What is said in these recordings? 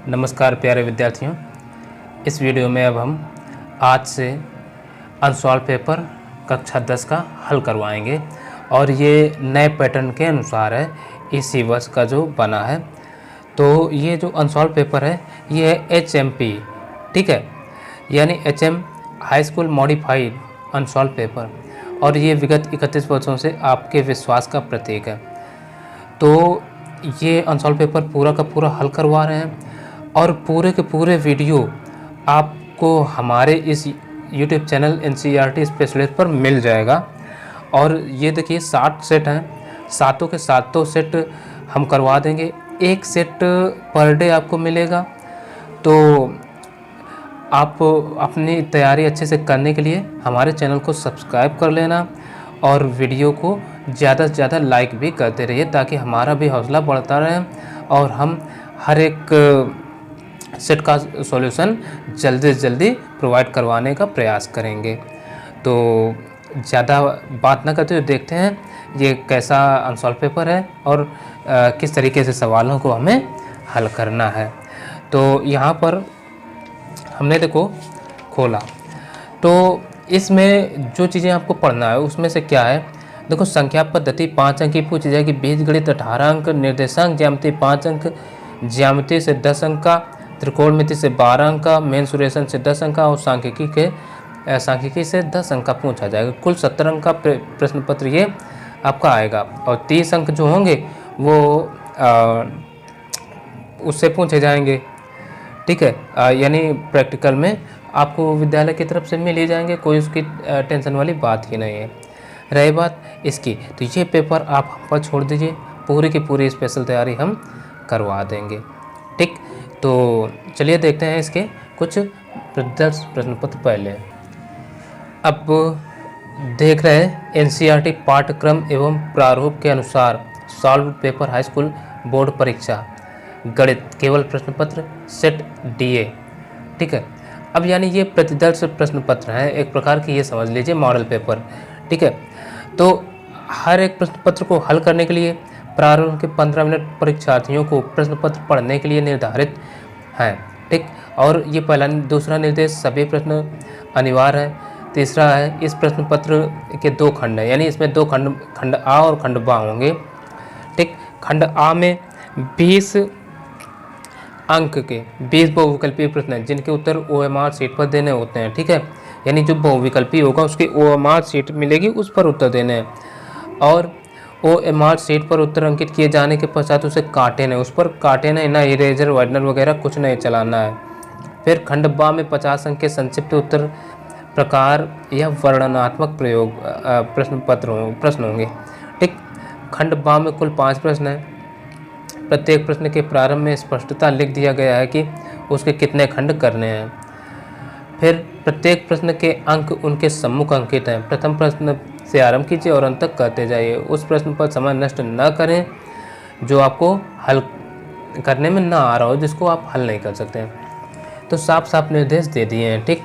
नमस्कार प्यारे विद्यार्थियों। इस वीडियो में अब हम आज से अनसॉल्व पेपर कक्षा 10 का हल करवाएंगे और ये नए पैटर्न के अनुसार है, इसी वर्ष का जो बना है। तो ये जो अनसॉल्व पेपर है ये है HMP, ठीक है, यानी HM high school modified unsolved paper, और ये विगत 31 वर्षों से आपके विश्वास का प्रतीक है। तो ये अनसॉल्व पेपर पूरा का पूरा हल करवा रहे हैं और पूरे के पूरे वीडियो आपको हमारे इस YouTube चैनल NCERT स्पेशलिस्ट पर मिल जाएगा। और ये देखिए 60 सेट हैं, सातों के सातों सेट हम करवा देंगे। एक सेट पर डे आपको मिलेगा। तो आप अपनी तैयारी अच्छे से करने के लिए हमारे चैनल को सब्सक्राइब कर लेना और वीडियो को ज़्यादा से ज़्यादा लाइक भी करते रहिए, ताकि हमारा भी हौसला बढ़ता रहे और हम हर एक सेट का सॉल्यूशन जल्दी से जल्दी प्रोवाइड करवाने का प्रयास करेंगे। तो ज़्यादा बात ना करते हुए देखते हैं ये कैसा अनसॉल्व पेपर है और किस तरीके से सवालों को हमें हल करना है। तो यहाँ पर हमने देखो खोला, तो इसमें जो चीज़ें आपको पढ़ना है उसमें से क्या है, देखो संख्या पद्धति 5 अंक की पूछी जाएगी, बीजगणित 18 अंक, निर्देशांक ज्यामिति 5 अंक, ज्यामिति से 10 अंक का, त्रिकोणमिति से 12 अंक का, मेंसुरेशन से 10 अंक का और सांख्यिकी से 10 अंक का पूछा जाएगा। कुल 70 अंक का प्रश्न पत्र ये आपका आएगा और 30 अंक जो होंगे वो उससे पूछे जाएंगे, ठीक है, यानी प्रैक्टिकल में आपको विद्यालय की तरफ से मिल ही जाएंगे, कोई उसकी टेंशन वाली बात ही नहीं है। रही बात इसकी, तो ये पेपर आप हम पर छोड़ दीजिए, पूरी की पूरी स्पेशल तैयारी हम करवा देंगे, ठीक। तो चलिए देखते हैं इसके कुछ प्रश्न पत्र पहले। अब देख रहे हैं NCERT पाठ्यक्रम एवं प्रारूप के अनुसार solve paper high school board परीक्षा गणित केवल प्रश्न पत्र सेट DA, ठीक है। अब यानी ये प्रतिदर्श प्रश्न पत्र हैं, एक प्रकार की ये समझ लीजिए मॉडल पेपर, ठीक है। तो हर एक प्रश्न पत्र को हल करने के लिए प्रारंभ के 15 मिनट परीक्षार्थियों को प्रश्न पत्र पढ़ने के लिए निर्धारित हैं, ठीक। और ये पहला, दूसरा निर्देश सभी प्रश्न अनिवार्य है। तीसरा है इस प्रश्न पत्र के 2 खंड हैं, यानी इसमें 2 खंड आ और खंड बा होंगे, ठीक। खंड आ में 20 अंक के 20 बहुविकल्पीय प्रश्न हैं, जिनके उत्तर OMR शीट पर देने होते हैं, ठीक है। यानी जो बहुविकल्पी होगा उसकी OMR शीट मिलेगी, उस पर उत्तर देने हैं। और OMR शीट पर उत्तर अंकित किए जाने के पश्चात उसे काटे नहीं, उस पर काटे नहीं, ना इरेजर वाइडनर वगैरह कुछ नहीं चलाना है। फिर खंड बा में 50 अंक के संक्षिप्त उत्तर प्रकार या वर्णनात्मक प्रयोग प्रश्न होंगे, ठीक। खंड बा में कुल 5 प्रश्न हैं। प्रत्येक प्रश्न के प्रारंभ में स्पष्टता लिख दिया गया है कि उसके कितने खंड करने हैं। फिर प्रत्येक प्रश्न के अंक उनके सम्मुख अंकित हैं। प्रथम प्रश्न से आरंभ कीजिए और अंत तक करते जाइए। उस प्रश्न पर समय नष्ट न करें जो आपको हल करने में ना आ रहा हो, जिसको आप हल नहीं कर सकते हैं। तो साफ साफ निर्देश दे दिए हैं, ठीक।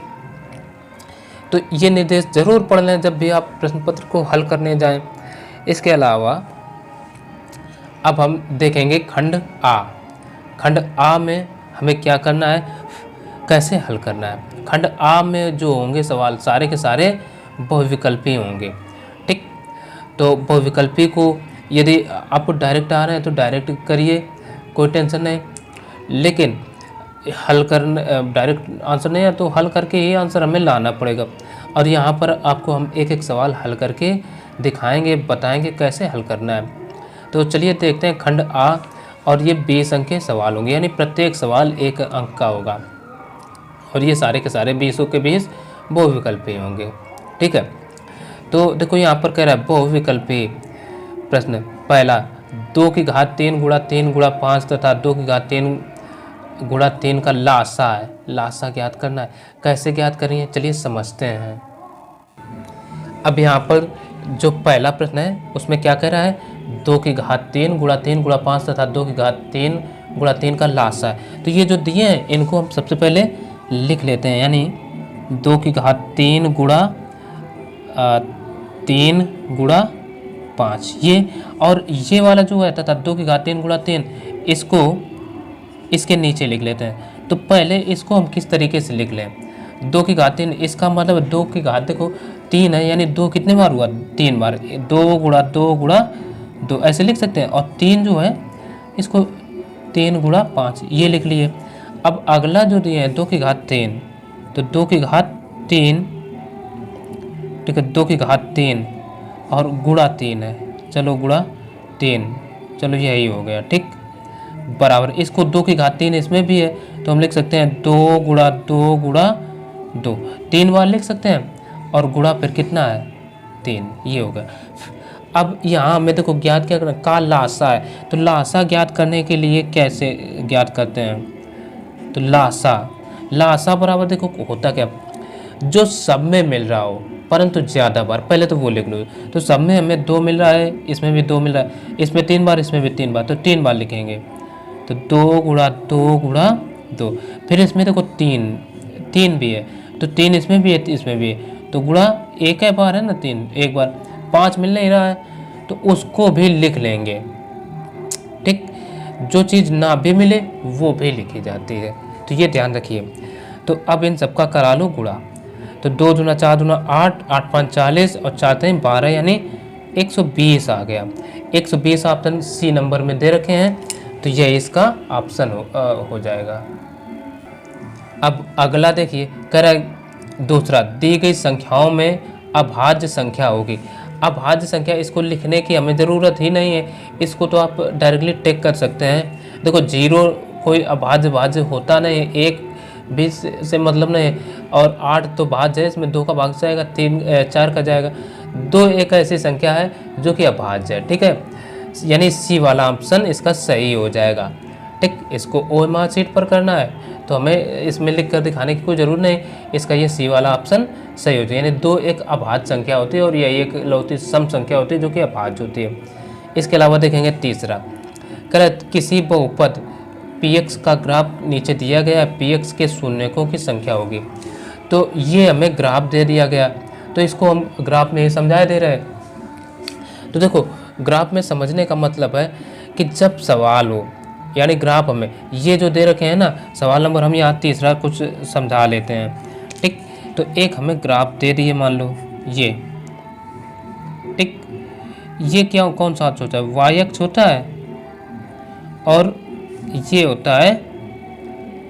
तो ये निर्देश जरूर पढ़ लें जब भी आप प्रश्न पत्र को हल करने जाएं। इसके अलावा अब हम देखेंगे खंड आ। खंड आ में हमें क्या करना है, कैसे हल करना है। खंड आ में जो होंगे सवाल सारे के सारे बहुविकल्पी होंगे, ठीक। तो बहुविकल्पी को यदि आप डायरेक्ट आ रहे हैं तो डायरेक्ट करिए, कोई टेंशन नहीं। लेकिन हल करना डायरेक्ट आंसर नहीं है तो हल करके ही आंसर हमें लाना पड़ेगा। और यहाँ पर आपको हम एक एक सवाल हल करके दिखाएंगे, बताएंगे कैसे हल करना है। तो चलिए देखते हैं खंड आ, और ये 20 अंक के सवाल होंगे, यानी प्रत्येक सवाल 1 अंक का होगा और ये सारे के सारे 20 के 20 बहुविकल्पी होंगे, ठीक है। तो देखो यहाँ पर कह रहा है बहुविकल्पी प्रश्न। पहला 2 की घात 3 गुणा 3 गुणा 5 तथा 2 की घात 3 गुणा 3 का लासा है। लासा ज्ञात करना है, कैसे ज्ञात करेंगे चलिए समझते हैं। अब यहाँ पर जो पहला प्रश्न है उसमें क्या कह रहा है, 2 की घात 3 गुणा 3 गुणा 5 तथा 2 की घात 3 गुणा 3 का लासा है। तो ये जो दिए हैं इनको हम सबसे पहले लिख लेते हैं, यानी 2 की घात 3 गुणा 3 गुणा 5 ये, और ये वाला जो है तथा 2 की घात 3 गुणा 3, इसको इसके नीचे लिख लेते हैं। तो पहले इसको हम किस तरीके से लिख लें, 2 की घात 3, इसका मतलब 2 की घात देखो 3 है, यानी 2 कितने बार हुआ, 3 बार, 2 गुणा 2 गुणा 2 ऐसे लिख सकते हैं। और 3 जो है इसको 3 गुणा 5 ये लिख लिए। अब अगला जो दिए हैं 2 की घात 3, तो 2 की घात 3, ठीक है, 2 की घात 3 और गुणा 3 है, चलो गुणा 3, चलो यही हो गया, ठीक, बराबर। इसको 2 की घात 3 इसमें भी है, तो हम लिख सकते हैं 2 गुणा 2 गुणा 2, 3 बार लिख सकते हैं, और गुणा फिर कितना है 3, ये हो गया। अब यहाँ हमें देखो ज्ञात क्या करना, का लासा है, तो लासा ज्ञात करने के लिए कैसे ज्ञात करते हैं, तो लासा बराबर देखो होता क्या, जो सब में मिल रहा हो परंतु ज़्यादा बार, पहले तो वो लिख लो। तो सब में हमें 2 मिल रहा है, इसमें भी 2 मिल रहा है, इसमें 3 बार, इसमें भी 3 बार, तो 3 बार लिखेंगे। तो 2 गुणा 2 गुणा 2, फिर इसमें देखो 3 भी है, तो 3 इसमें भी है, इसमें भी है, तो गुणा एक है बार है ना, 3 एक बार, 5 मिल नहीं रहा है, तो उसको भी लिख लेंगे, ठीक। जो चीज़ ना भी मिले वो भी लिखी जाती है, तो ये ध्यान रखिए। तो अब इन सबका करा लो गुणा, तो 2 दूना 4 दूना 8, 8 5 40 और 4 3 12, यानी 120 आ गया। 120 ऑप्शन सी नंबर में दे रखे हैं, तो यह इसका ऑप्शन हो जाएगा। अब अगला देखिए, कह रहा है दूसरा, दी गई संख्याओं में अभाज्य संख्या होगी। अभाज्य संख्या, इसको लिखने की हमें ज़रूरत ही नहीं है, इसको तो आप डायरेक्टली टेक कर सकते हैं। देखो 0 कोई अभाज्य भाज्य होता नहीं है, 1 भी से मतलब नहीं है, और 8 तो भाज्य है, इसमें 2 का भाग जाएगा, 4 का जाएगा, 2 एक ऐसी संख्या है जो कि अभाज्य है, ठीक है, यानी सी वाला ऑप्शन इसका सही हो जाएगा, ठीक। इसको OMR शीट पर करना है, तो हमें इसमें लिख कर दिखाने की कोई ज़रूरत नहीं, इसका ये सी वाला ऑप्शन सही हो जाए, यानी 2 एक अभाज्य संख्या होती है और यही एक लौती सम संख्या होती है जो कि अभाज्य होती है। इसके अलावा देखेंगे तीसरा, कह किसी बहुपद px का ग्राफ नीचे दिया गया है, px के शून्यकों की संख्या होगी। तो ये हमें ग्राफ दे दिया गया, तो इसको हम ग्राफ में ही समझाए दे रहे हैं। तो देखो ग्राफ में समझने का मतलब है कि जब सवाल हो, यानी ग्राफ हमें ये जो दे रखे हैं ना, सवाल नंबर हम यहाँ तीसरा कुछ समझा लेते हैं, ठीक। तो एक हमें ग्राफ दे दिए, मान लो ये, ठीक, ये क्या कौन सा अक्ष होता है, वाई अक्ष होता है, और ये होता है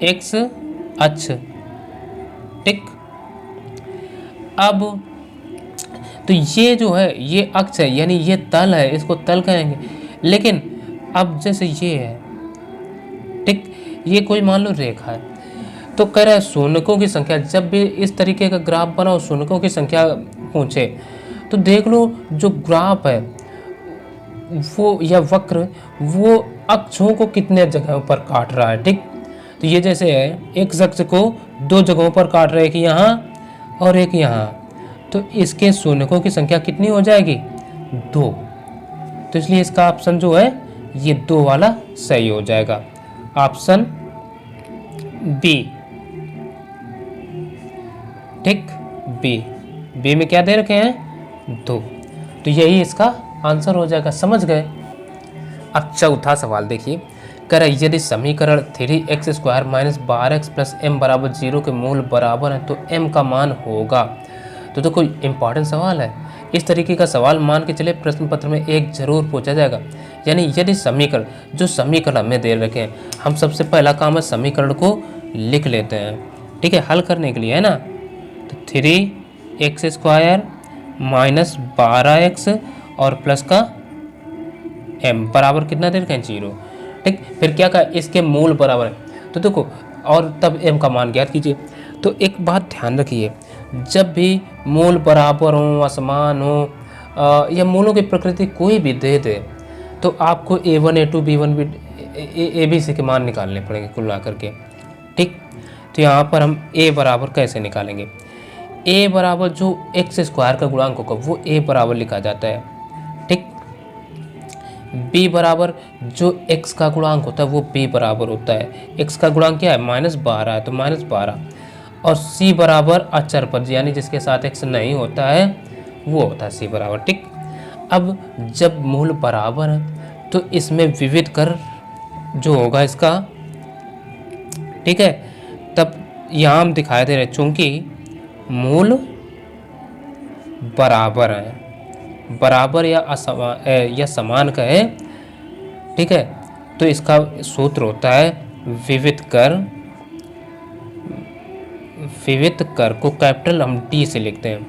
एक्स अक्ष, ठीक। अब तो ये जो है ये अक्ष है, यानी ये तल है, इसको तल कहेंगे। लेकिन अब जैसे ये है, ठीक, ये कोई मान लो रेखा है, तो कह रहा है शून्यकों की संख्या, जब भी इस तरीके का ग्राफ बनाओ शून्यकों की संख्या पूछे, तो देख लो जो ग्राफ है वो या वक्र वो अक्षों को कितने जगहों पर काट रहा है, ठीक। तो ये जैसे है, एक अक्ष को 2 जगहों पर काट रहा है, एक यहाँ और एक यहाँ, तो इसके शून्यकों की संख्या कितनी हो जाएगी, 2। तो इसलिए इसका ऑप्शन जो है ये 2 वाला सही हो जाएगा, ऑप्शन बी, ठीक। बी में क्या दे रखे हैं, 2, तो यही इसका आंसर हो जाएगा, समझ गए। अब चौथा सवाल देखिए, कह रहा है यदि समीकरण 3x² - 12x + m बराबर 0 के मूल बराबर है तो m का मान होगा। तो देखो इम्पॉर्टेंट सवाल है, इस तरीके का सवाल मान के चले प्रश्न पत्र में एक जरूर पूछा जाएगा। यानी यदि समीकरण, जो समीकरण हमें दे रखे हैं, हम सबसे पहला काम है समीकरण को लिख लेते हैं, ठीक है, हल करने के लिए, है ना। तो 3x² - 12x और प्लस का m बराबर कितना दे रखे हैं, 0, ठीक। फिर क्या कहा, इसके मूल बराबर है, तो देखो और तब m का मान ज्ञात कीजिए। तो एक बात ध्यान रखिए, जब भी मूल बराबर हो, असमान हो, या मूलों की प्रकृति कोई भी दे दे, तो आपको a1 a2 b1 abc के मान निकालने पड़ेंगे कुल मिलाकर के, ठीक। तो यहाँ पर हम a बराबर कैसे निकालेंगे, a बराबर जो x² का गुणांक होगा वो a बराबर लिखा जाता है, ठीक। b बराबर जो x का गुणांक होता है वो b बराबर होता है, x का गुणांक क्या है, -12 है, तो -12, और c बराबर अचर पद, यानी जिसके साथ x नहीं होता है वो होता है c बराबर, ठीक। अब जब मूल बराबर है तो इसमें विविध कर जो होगा इसका ठीक है। तब यहाँ हम दिखाई दे रहे चूँकि मूल बराबर है, बराबर या समान का है, ठीक है, तो इसका सूत्र होता है विविध कर को कैपिटल हम डी से लिखते हैं,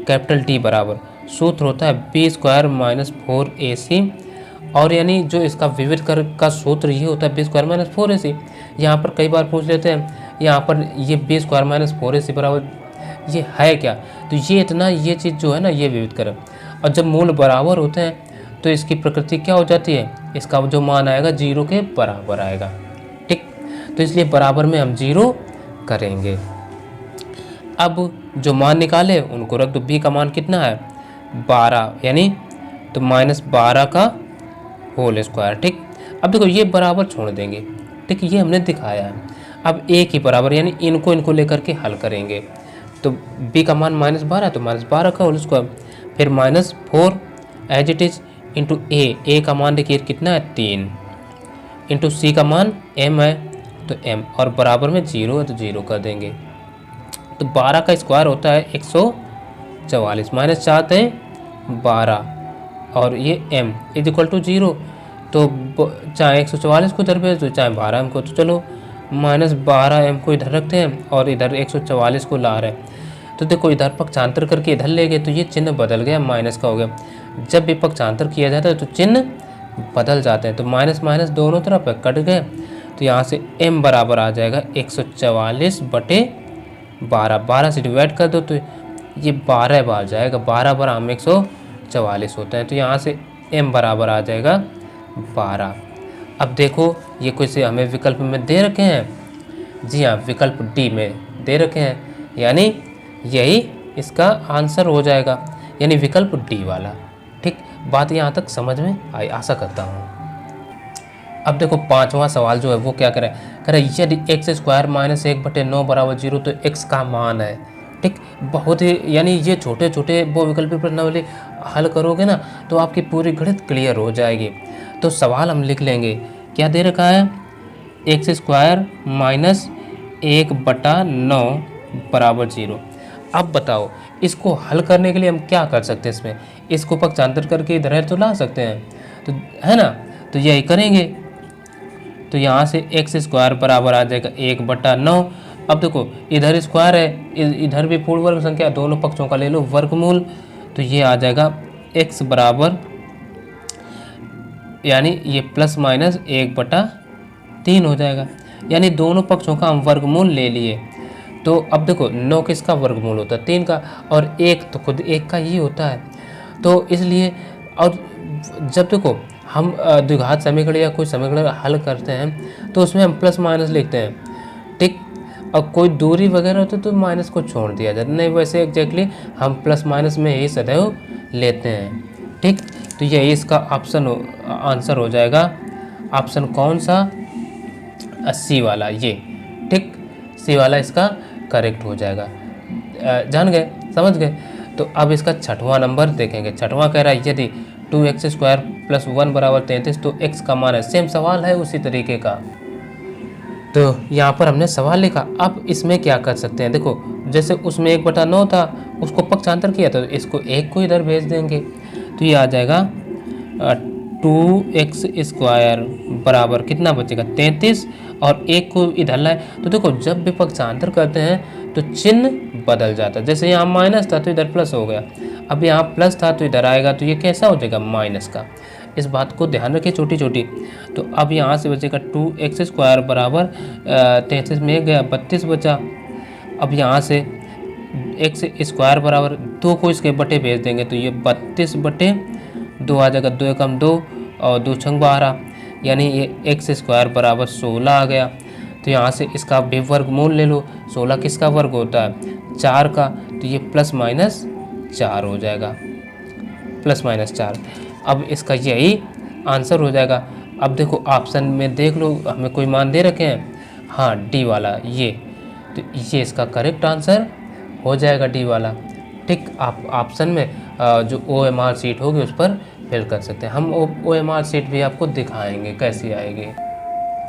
कैपिटल डी बराबर सूत्र होता है बी स्क्वायर माइनस 4ac, और यानी जो इसका विविध कर का सूत्र ये होता है बी स्क्वायर माइनस 4ac। यहाँ पर कई बार पूछ लेते हैं यहाँ पर ये बी स्क्वायर माइनस 4ac बराबर ये है क्या, तो ये इतना ये चीज़ जो है ना ये विविध कर, और जब मूल बराबर होते हैं तो इसकी प्रकृति क्या हो जाती है, इसका जो मान आएगा 0 के बराबर आएगा, ठीक। तो इसलिए बराबर में हम 0 करेंगे। अब जो मान निकाले उनको रख दो, बी का मान कितना है 12, यानी तो माइनस 12 का होल स्क्वायर, ठीक। अब देखो ये बराबर छोड़ देंगे, ठीक, ये हमने दिखाया है। अब ए की बराबर यानी इनको लेकर के हल करेंगे, तो बी का मान -12 तो -12 का होल स्क्वायर, फिर -4 एज इट इज इंटू ए का मान देखिए कितना है 3, इंटू सी का मान m है तो m, और बराबर में 0 है तो 0 कर देंगे। तो 12 का स्क्वायर होता है 144, माइनस 4 है 12, और ये m इज इक्वल टू 0, तो चाहे 144 को इधर भेज दो चाहे 12 m को, तो चलो -12 m को इधर रखते हैं और इधर 144 को ला रहे हैं। तो देखो इधर पक्षांतर करके इधर ले गए तो ये चिन्ह बदल गया, माइनस का हो गया। जब भी पक्षांतर किया जाता है तो चिन्ह बदल जाते हैं, तो माइनस माइनस दोनों तरफ कट गए, तो यहाँ से m बराबर आ जाएगा 144/12, 12 से डिवाइड कर दो तो ये 12 बार जाएगा, 12 बार हम 144 होता है, तो यहाँ से m बराबर आ जाएगा 12। अब देखो ये कुछ हमें विकल्प में दे रखे हैं, जी हाँ विकल्प डी में दे रखे हैं, यानी यही इसका आंसर हो जाएगा, यानी विकल्प डी वाला, ठीक। बात यहाँ तक समझ में आई आशा करता हूँ। अब देखो पांचवा सवाल जो है वो क्या करे, यदि x स्क्वायर माइनस 1/9 बराबर 0 तो x का मान है, ठीक। बहुत ही यानी ये छोटे छोटे वो विकल्पी प्रश्नावली हल करोगे ना तो आपकी पूरी गणित क्लियर हो जाएगी। तो सवाल हम लिख लेंगे, क्या दे रखा है x स्क्वायर माइनस 1/9 बराबर 0। अब बताओ इसको हल करने के लिए हम क्या कर सकते हैं, इसमें इसको पक्षांतर करके इधर तो ला सकते हैं, तो है ना, तो यही करेंगे। तो यहाँ से x स्क्वायर बराबर आ जाएगा 1/9। अब देखो इधर स्क्वायर है, इधर भी पूर्ण वर्ग संख्या, दोनों पक्षों का ले लो वर्गमूल, तो ये आ जाएगा x बराबर यानी ये प्लस माइनस 1/3 हो जाएगा, यानी दोनों पक्षों का हम वर्गमूल ले लिए। तो अब देखो 9 किसका वर्गमूल होता है 3 का, और 1 तो खुद 1 का ही होता है, तो इसलिए और जब देखो हम द्विघात समीकरण या कोई समीकरण हल करते हैं तो उसमें हम प्लस माइनस लिखते हैं, ठीक। और कोई दूरी वगैरह होती तो माइनस को छोड़ दिया जाता, नहीं वैसे एग्जैक्टली हम प्लस माइनस में ही सदैव लेते हैं, ठीक। तो यही इसका ऑप्शन आंसर हो जाएगा, ऑप्शन कौन सा, सी वाला, ये ठीक, सी वाला इसका करेक्ट हो जाएगा। जान गए, समझ गए। तो अब इसका छठवां नंबर देखेंगे। छठवां कह रहा है यदि 2x स्क्वायर प्लस 1 बराबर 33 तो x का मान है। सेम सवाल है उसी तरीके का, तो यहाँ पर हमने सवाल लिखा। अब इसमें क्या कर सकते हैं, देखो जैसे उसमें 1/9 था उसको पक्षांतर किया तो इसको 1 को इधर भेज देंगे, तो ये आ जाएगा 2x स्क्वायर बराबर कितना बचेगा 33, और 1 को इधर लाए तो देखो जब भी पक्षांतर करते हैं तो चिन्ह बदल जाता है। जैसे यहाँ माइनस था तो इधर प्लस हो गया, अब यहाँ प्लस था तो इधर आएगा, तो ये कैसा हो जाएगा माइनस का। इस बात को ध्यान रखिए छोटी छोटी। तो अब यहाँ से बचेगा 2x स्क्वायर बराबर 33 में गया 32 बचा। अब यहाँ से x स्क्वायर बराबर 2 को इसके बटे भेज देंगे तो ये 32/2 आ जाएगा, 2 एकम 2 और 2 छंग 12, यानी ये x स्क्वायर बराबर 16 आ गया। तो यहाँ से इसका भी वर्गमूल ले लो, 16 किसका वर्ग होता है 4 का, तो ये प्लस माइनस 4 हो जाएगा, प्लस माइनस 4। अब इसका यही आंसर हो जाएगा। अब देखो ऑप्शन में देख लो हमें कोई मान दे रखे हैं, हाँ डी वाला ये, तो ये इसका करेक्ट आंसर हो जाएगा डी वाला, ठीक। आप ऑप्शन में जो OMR सीट होगी उस पर फिल कर सकते हैं। हम OMR सीट भी आपको दिखाएंगे कैसी आएगी।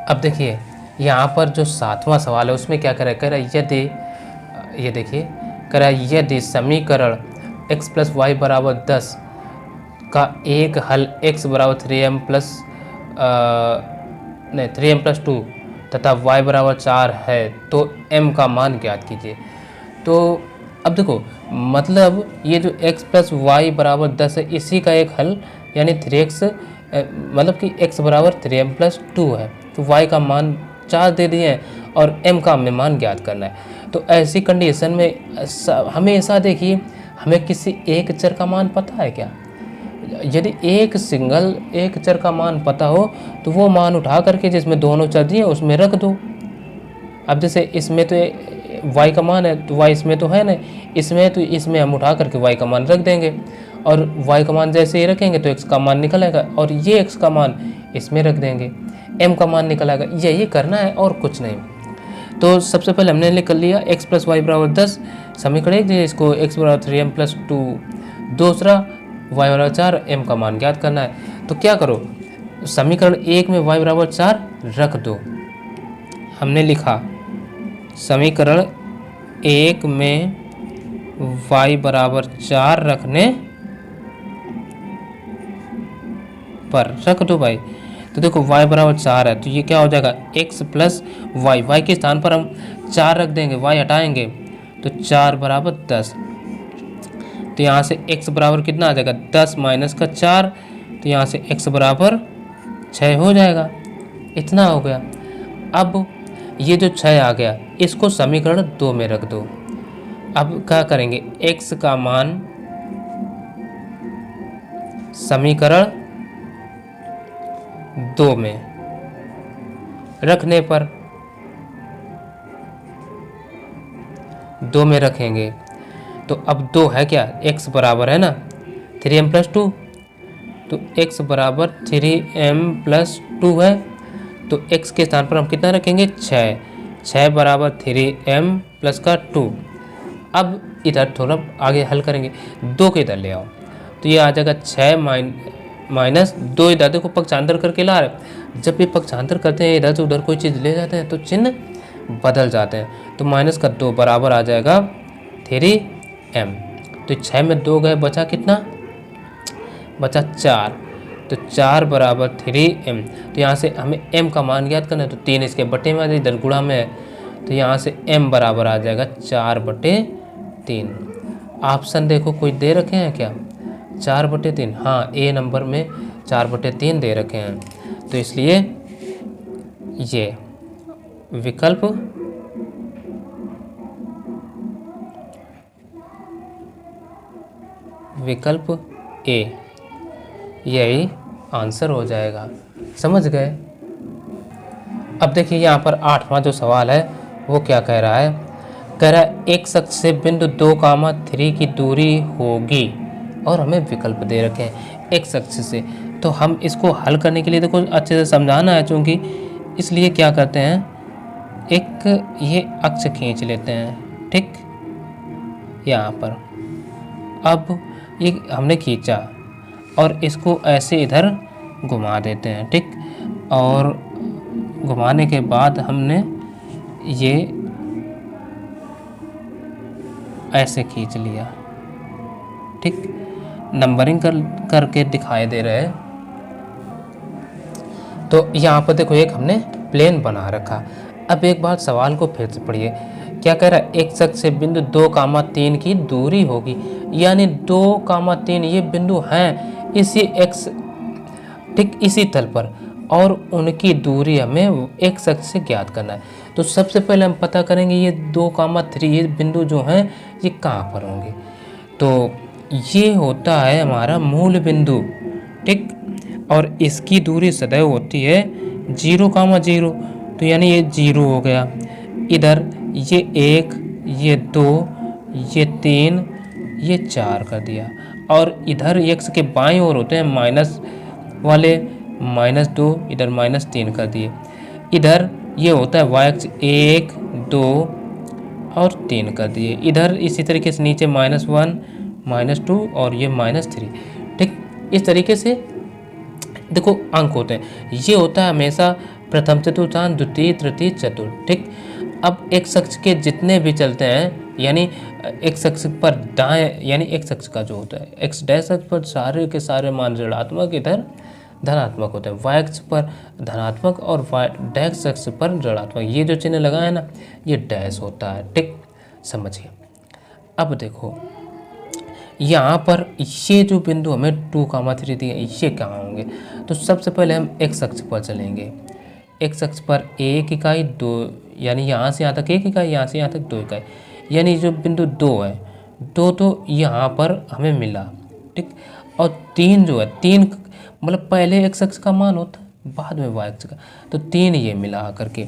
अब देखिए यहाँ पर जो 7वां सवाल है उसमें क्या कह रहा है यदि, ये देखिए कह रहा है यदि समीकरण x + y = 10 का एक हल x = 3m + 2 तथा y = 4 है तो m का मान ज्ञात कीजिए। तो अब देखो, मतलब ये जो x + y = 10 है, इसी का एक हल यानी 3x, मतलब कि x = 3m + 2 है, तो y का मान 4 दे दिए हैं और m का हमें मान ज्ञात करना है। तो ऐसी कंडीशन में हमेशा देखिए, हमें किसी एक चर का मान पता है क्या? यदि एक चर का मान पता हो तो वो मान उठा करके जिसमें दोनों चर दिए उसमें रख दो। अब जैसे इसमें तो y का मान है तो y इसमें तो है ना, इसमें तो इसमें हम उठा करके y का मान रख देंगे और y का मान जैसे ही रखेंगे तो x का मान निकल आएगा और ये x का मान इसमें रख देंगे, m का मान निकल आएगा। यही करना है और कुछ नहीं। तो सबसे पहले हमने लिख लिया x + y = 10, समीकरण एक, इसको x = 3m + 2, दूसरा y = 4, m का मान ज्ञात करना है। तो क्या करो, समीकरण एक में y = 4 रख दो। हमने लिखा समीकरण एक में y = 4 रखने पर रख दो भाई। तो देखो y = 4 है तो ये क्या हो जाएगा x + y के स्थान पर हम 4 रख देंगे, y हटाएंगे तो 4 = 10। तो यहाँ से x बराबर कितना आ जाएगा 10 - का 4, तो यहाँ से x = 6 हो जाएगा। इतना हो गया। अब ये जो 6 आ गया इसको समीकरण 2 में रख दो। अब क्या करेंगे, x का मान समीकरण 2 में रखने पर 2 में रखेंगे तो अब 2 है क्या, x बराबर है ना 3m + 2, तो x = 3m + 2 है तो x के स्थान पर हम कितना रखेंगे 6 = 3m + 2। अब इधर थोड़ा आगे हल करेंगे, 2 के इधर ले आओ तो ये आ जाएगा 6 - 2, इधर देखो पक्षांतर करके ला रहे। जब ये पक्षांतर करते हैं इधर से उधर कोई चीज़ ले जाते हैं तो चिन्ह बदल जाते हैं। तो -2 बराबर आ जाएगा 3m। तो 6 में 2 गए, बचा कितना, बचा 4, तो 4 = 3m। तो यहाँ से हमें m का मान ज्ञात करना है तो 3 इसके बटे में आ जाए, इधर गुणा में है तो यहाँ से m बराबर आ जाएगा 4/3। ऑप्शन देखो कोई दे रखे हैं क्या, 4/3, हाँ ए नंबर में 4/3 दे रखे हैं। तो इसलिए ये विकल्प ए यही आंसर हो जाएगा। समझ गए। अब देखिए यहाँ पर 8वां जो सवाल है वो क्या कह रहा है, कह रहा है एक अक्ष से बिंदु 2,3 की दूरी होगी और हमें विकल्प दे रखे हैं एक अक्ष से। तो हम इसको हल करने के लिए देखो अच्छे से समझाना है चूँकि, इसलिए क्या करते हैं, एक ये अक्ष खींच लेते हैं, ठीक, यहाँ पर। अब ये हमने खींचा और इसको ऐसे इधर घुमा देते हैं, ठीक, और घुमाने के बाद हमने ये ऐसे खींच लिया, ठीक, नंबरिंग करके दिखाई दे रहे हैं। तो यहाँ पर देखो एक हमने प्लेन बना रखा। अब एक बार सवाल को फिर से पढ़िए, क्या कह रहा है, एक अक्ष से बिंदु 2,3 की दूरी होगी, यानी 2,3 ये बिंदु हैं इसी एक्स, ठीक, इसी तल पर, और उनकी दूरी हमें एक अक्ष से ज्ञात करना है। तो सबसे पहले हम पता करेंगे ये 2,3 ये बिंदु जो हैं ये कहाँ पर होंगे। तो ये होता है हमारा मूल बिंदु, ठीक, और इसकी दूरी सदैव होती है 0,0, तो यानी ये 0 हो गया। इधर ये 1, ये 2, ये 3, ये 4 कर दिया, और इधर एक्स के बाईं ओर होते हैं माइनस वाले, -2, इधर -3 कर दिए। इधर ये होता है वाई एक्स 1, 2 और 3 कर दिए। इधर इसी तरीके से नीचे -1, -2 और ये -3, ठीक। इस तरीके से देखो अंक होते हैं। ये होता है हमेशा प्रथम चतुर्थांश, द्वितीय, तृतीय, चतुर्थ। ठीक, अब एक अक्ष के जितने भी चलते हैं, यानी एक अक्ष पर दाएं, यानी एक अक्ष का जो होता है एक्स डैश अक्ष पर सारे के सारे मान ऋणात्मक, इधर धनात्मक होते हैं। वाई अक्ष पर धनात्मक और वाई डैश अक्ष पर ऋणात्मक। ये जो चिन्ह लगा है ना, ये डैश होता है। ठीक, समझिए। अब देखो यहाँ पर ये जो बिंदु हमें 2,3 दिए, ये कहाँ होंगे? तो सबसे पहले हम एक्स अक्ष पर चलेंगे। एक्स अक्ष पर 1 इकाई, 2, यानी यहाँ से यहाँ तक 1 इकाई, यहाँ से यहाँ तक 2 इकाई, यानी जो बिंदु 2 है, 2 तो यहाँ पर हमें मिला। ठीक, और 3 जो है, 3 मतलब पहले एक्स अक्ष का मान होता है, बाद में वाई अक्ष का, तो 3 ये मिला करके।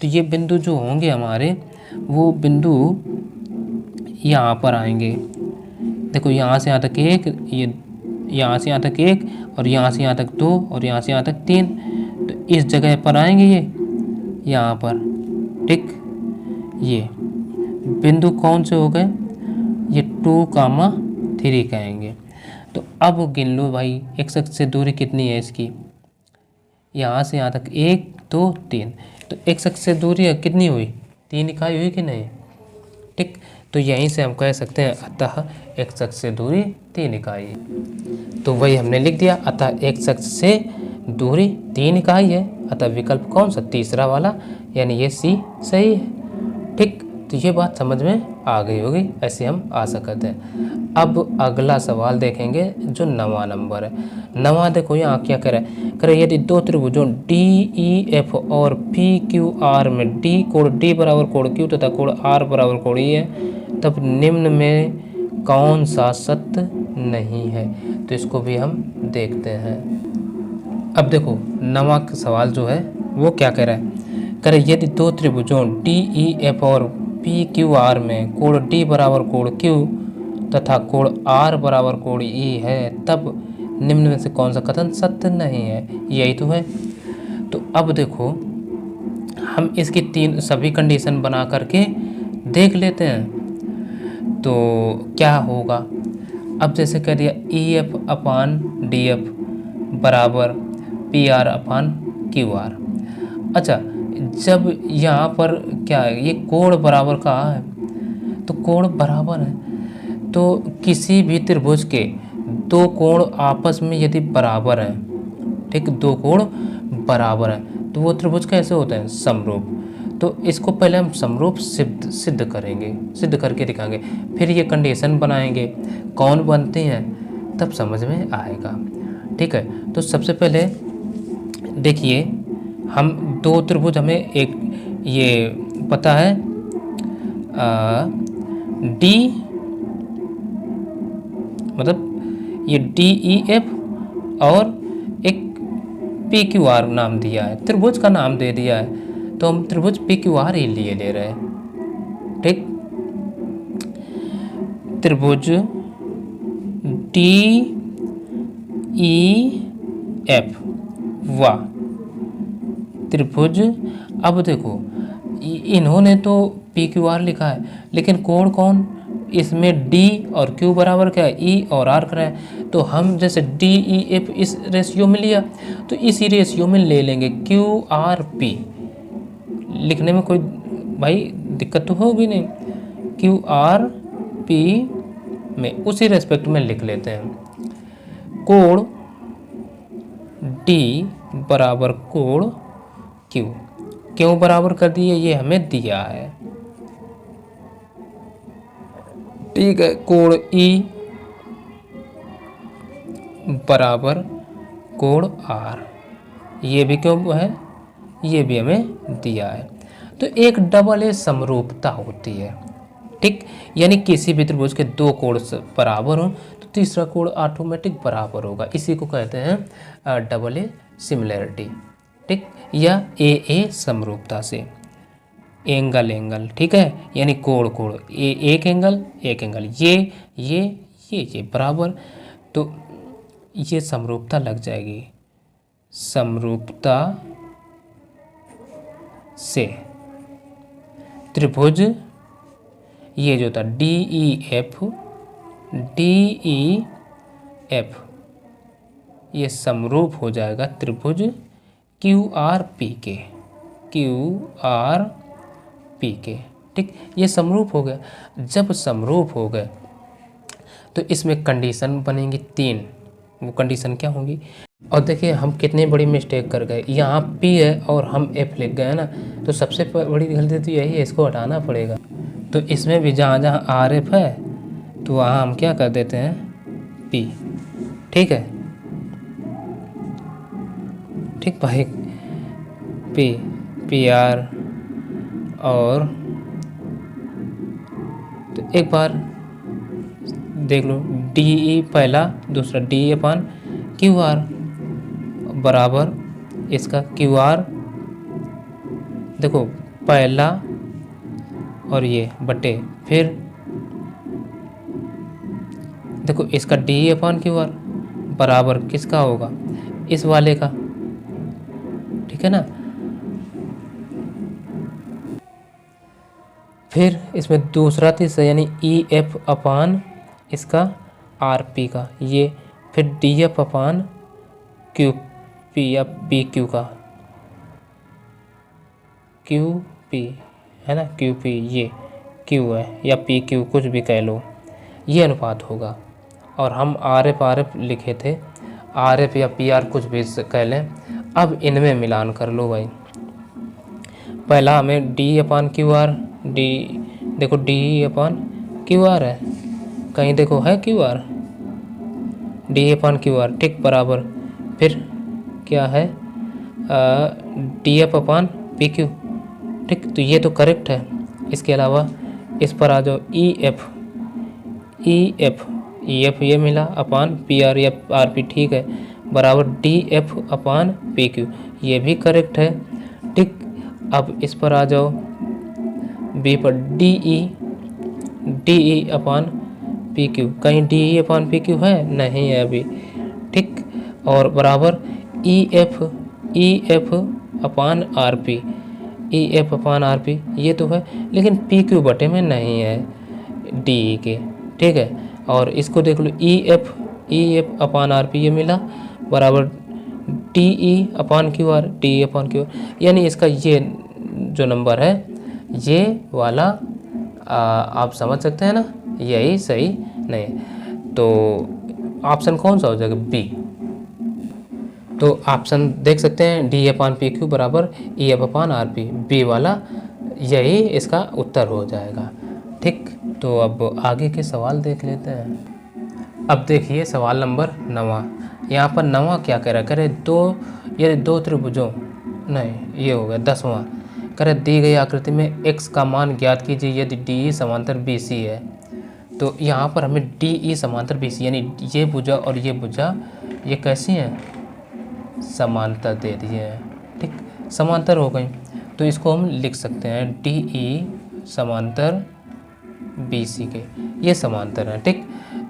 तो ये बिंदु जो होंगे हमारे, वो बिंदु यहाँ पर आएंगे। देखो यहाँ से यहाँ तक 1, ये यहाँ से यहाँ तक 1, और यहाँ से यहाँ तक 2, और यहाँ से यहाँ तक 3, तो इस जगह पर आएंगे ये यहाँ पर। ठीक, ये बिंदु कौन से हो गए? ये 2,3 कहेंगे। तो अब गिन लो भाई, एक्स अक्ष से दूरी कितनी है इसकी? यहाँ से यहाँ तक 1, 2, 3, तो एक्स अक्ष से दूरी कितनी हुई? 3 इकाई हुई कि नहीं? ठीक, तो यहीं से हम कह सकते हैं अतः एक्स अक्ष से दूरी 3 इकाई है। तो वही हमने लिख दिया, अतः एक्स अक्ष से दूरी 3 इकाई है। अतः विकल्प कौन सा? तीसरा वाला, यानी ये सी सही है। ठीक, तो ये बात समझ में आ गई होगी, ऐसे हम आशा करते हैं। अब अगला सवाल देखेंगे जो 9वां नंबर है। 9वां देखो यहाँ क्या कह रहा है? कह रहा है यदि दो त्रिभुजों डी ई एफ और पी क्यू आर में डी कोण डी बराबर कोण क्यू तथा कोण आर बराबर कोण ई है, तब निम्न में कौन सा सत्य नहीं है? तो इसको भी हम देखते हैं। अब देखो 9वां सवाल जो है वो क्या कह रहा है? कह रहा है यदि दो त्रिभुजों डी ई एफ और पी क्यू आर में कोण डी बराबर कोण क्यू तथा कोण आर बराबर कोण ई है, तब निम्न में से कौन सा कथन सत्य नहीं है? यही तो है। तो अब देखो हम इसकी 3 सभी कंडीशन बना करके देख लेते हैं तो क्या होगा। अब जैसे कह दिया ई एफ अपान डी एफ बराबर P R upon Q R. अच्छा, जब यहाँ पर क्या है, ये कोण बराबर कहाँ है? तो कोण बराबर है, तो किसी भी त्रिभुज के 2 कोण आपस में यदि बराबर हैं, ठीक, 2 कोण बराबर हैं, तो वो त्रिभुज कैसे होते हैं? समरूप। तो इसको पहले हम समरूप सिद्ध करेंगे, सिद्ध करके दिखाएंगे, फिर ये कंडीशन बनाएंगे, कौन बनते हैं तब समझ में आएगा। ठीक है, तो सबसे पहले देखिए हम 2 त्रिभुज, हमें एक ये पता है डी, मतलब ये डी ई एफ और एक पी क्यू आर नाम दिया है, त्रिभुज का नाम दे दिया है, तो हम त्रिभुज पी क्यू आर ही लिए ले रहे हैं। ठीक, त्रिभुज डी ई एफ व त्रिभुज। अब देखो इन्होंने तो पी क्यू आर लिखा है, लेकिन कोण कौन? इसमें डी और क्यू बराबर क्या है? ई और आर कर है। तो हम जैसे डी ई एफ इस रेशियो में लिया, तो इसी रेशियो में ले लेंगे क्यू आर पी। लिखने में कोई भाई दिक्कत तो होगी नहीं, क्यू आर पी में उसी रेस्पेक्ट में लिख लेते हैं। कोण डी बराबर कोण क्यू, क्यों बराबर कर दिए? ये हमें दिया है। ठीक है, कोण ई बराबर कोण आर, ये भी क्यों है? ये भी हमें दिया है। तो एक डबल ए समरूपता होती है। ठीक, यानी किसी भी त्रिभुज के 2 कोण बराबर हो तो तीसरा कोण ऑटोमेटिक बराबर होगा। इसी को कहते हैं डबल ए सिमिलैरिटी। ठीक, या ए समरूपता से एंगल एंगल। ठीक है, यानी कोण कोण, एक एंगल, ये बराबर, तो ये समरूपता लग जाएगी। समरूपता से त्रिभुज ये जो था डी ई एफ ये समरूप हो जाएगा त्रिभुज QRPK, QRPK, ठीक। ये समरूप हो गया। जब समरूप हो गए तो इसमें कंडीशन बनेंगी 3। वो कंडीशन क्या होंगी? और देखिए हम कितनी बड़ी मिस्टेक कर गए, यहाँ P है और हम F लिख गए ना, तो सबसे बड़ी गलती तो यही है, इसको हटाना पड़ेगा। तो इसमें भी जहाँ जहाँ RF है तो वहाँ हम क्या कर देते हैं, P, ठीक है, ठीक भाई, PR। और तो एक बार देख लो, DE पहला, दूसरा DE/QR बराबर इसका QR, देखो पहला और ये बटे, फिर देखो इसका DE/QR बराबर किसका होगा, इस वाले का, ठीक है ना। फिर इसमें दूसरा तीसरा यानी EF/ इसका RP का, ये फिर DF/QP या PQ का, QP है ना, QP, ये Q है या PQ कुछ भी कह लो, ये अनुपात होगा। और हम RF लिखे थे, RF या PR कुछ भी कह लें। अब इनमें मिलान कर लो भाई। पहला हमें DE/QR, देखो DE/QR है, कहीं देखो है QR, DE/QR, ठीक, बराबर, फिर क्या है, DF/PQ, ठीक। तो ये तो करेक्ट है। इसके अलावा इस पर आ जाओ, EF ये मिला अपान PR या RP, ठीक है, बराबर DF/PQ, ये भी करेक्ट है, ठीक। अब इस पर आ जाओ B पर, DE/PQ, कहीं DE/PQ है, नहीं है अभी, ठीक। और बराबर EF/RP, EF/RP ये तो है, लेकिन PQ बटे में नहीं है DE के, ठीक है। और इसको देख लो, EF/RP ये मिला बराबर DE/QR, यानी इसका ये जो नंबर है, ये वाला आप समझ सकते हैं ना, यही सही नहीं। तो ऑप्शन कौन सा हो जाएगा, B। तो ऑप्शन देख सकते हैं, DE/PQ बराबर EF/RP, B वाला यही इसका उत्तर हो जाएगा, ठीक। तो अब आगे के सवाल देख लेते हैं। अब देखिए सवाल नंबर 9। यहाँ पर 9 क्या कह रहा है, करे दो त्रिभुजों, नहीं ये हो गया 10वां, करे दी गई आकृति में x का मान ज्ञात कीजिए यदि DE समांतर BC है। तो यहाँ पर हमें DE समांतर BC, यानी ये भुजा और ये भुजा ये कैसी हैं, समांतर दे दिए हैं, ठीक, समांतर हो गई। तो इसको हम लिख सकते हैं DE समांतर BC के, ये समांतर है, ठीक।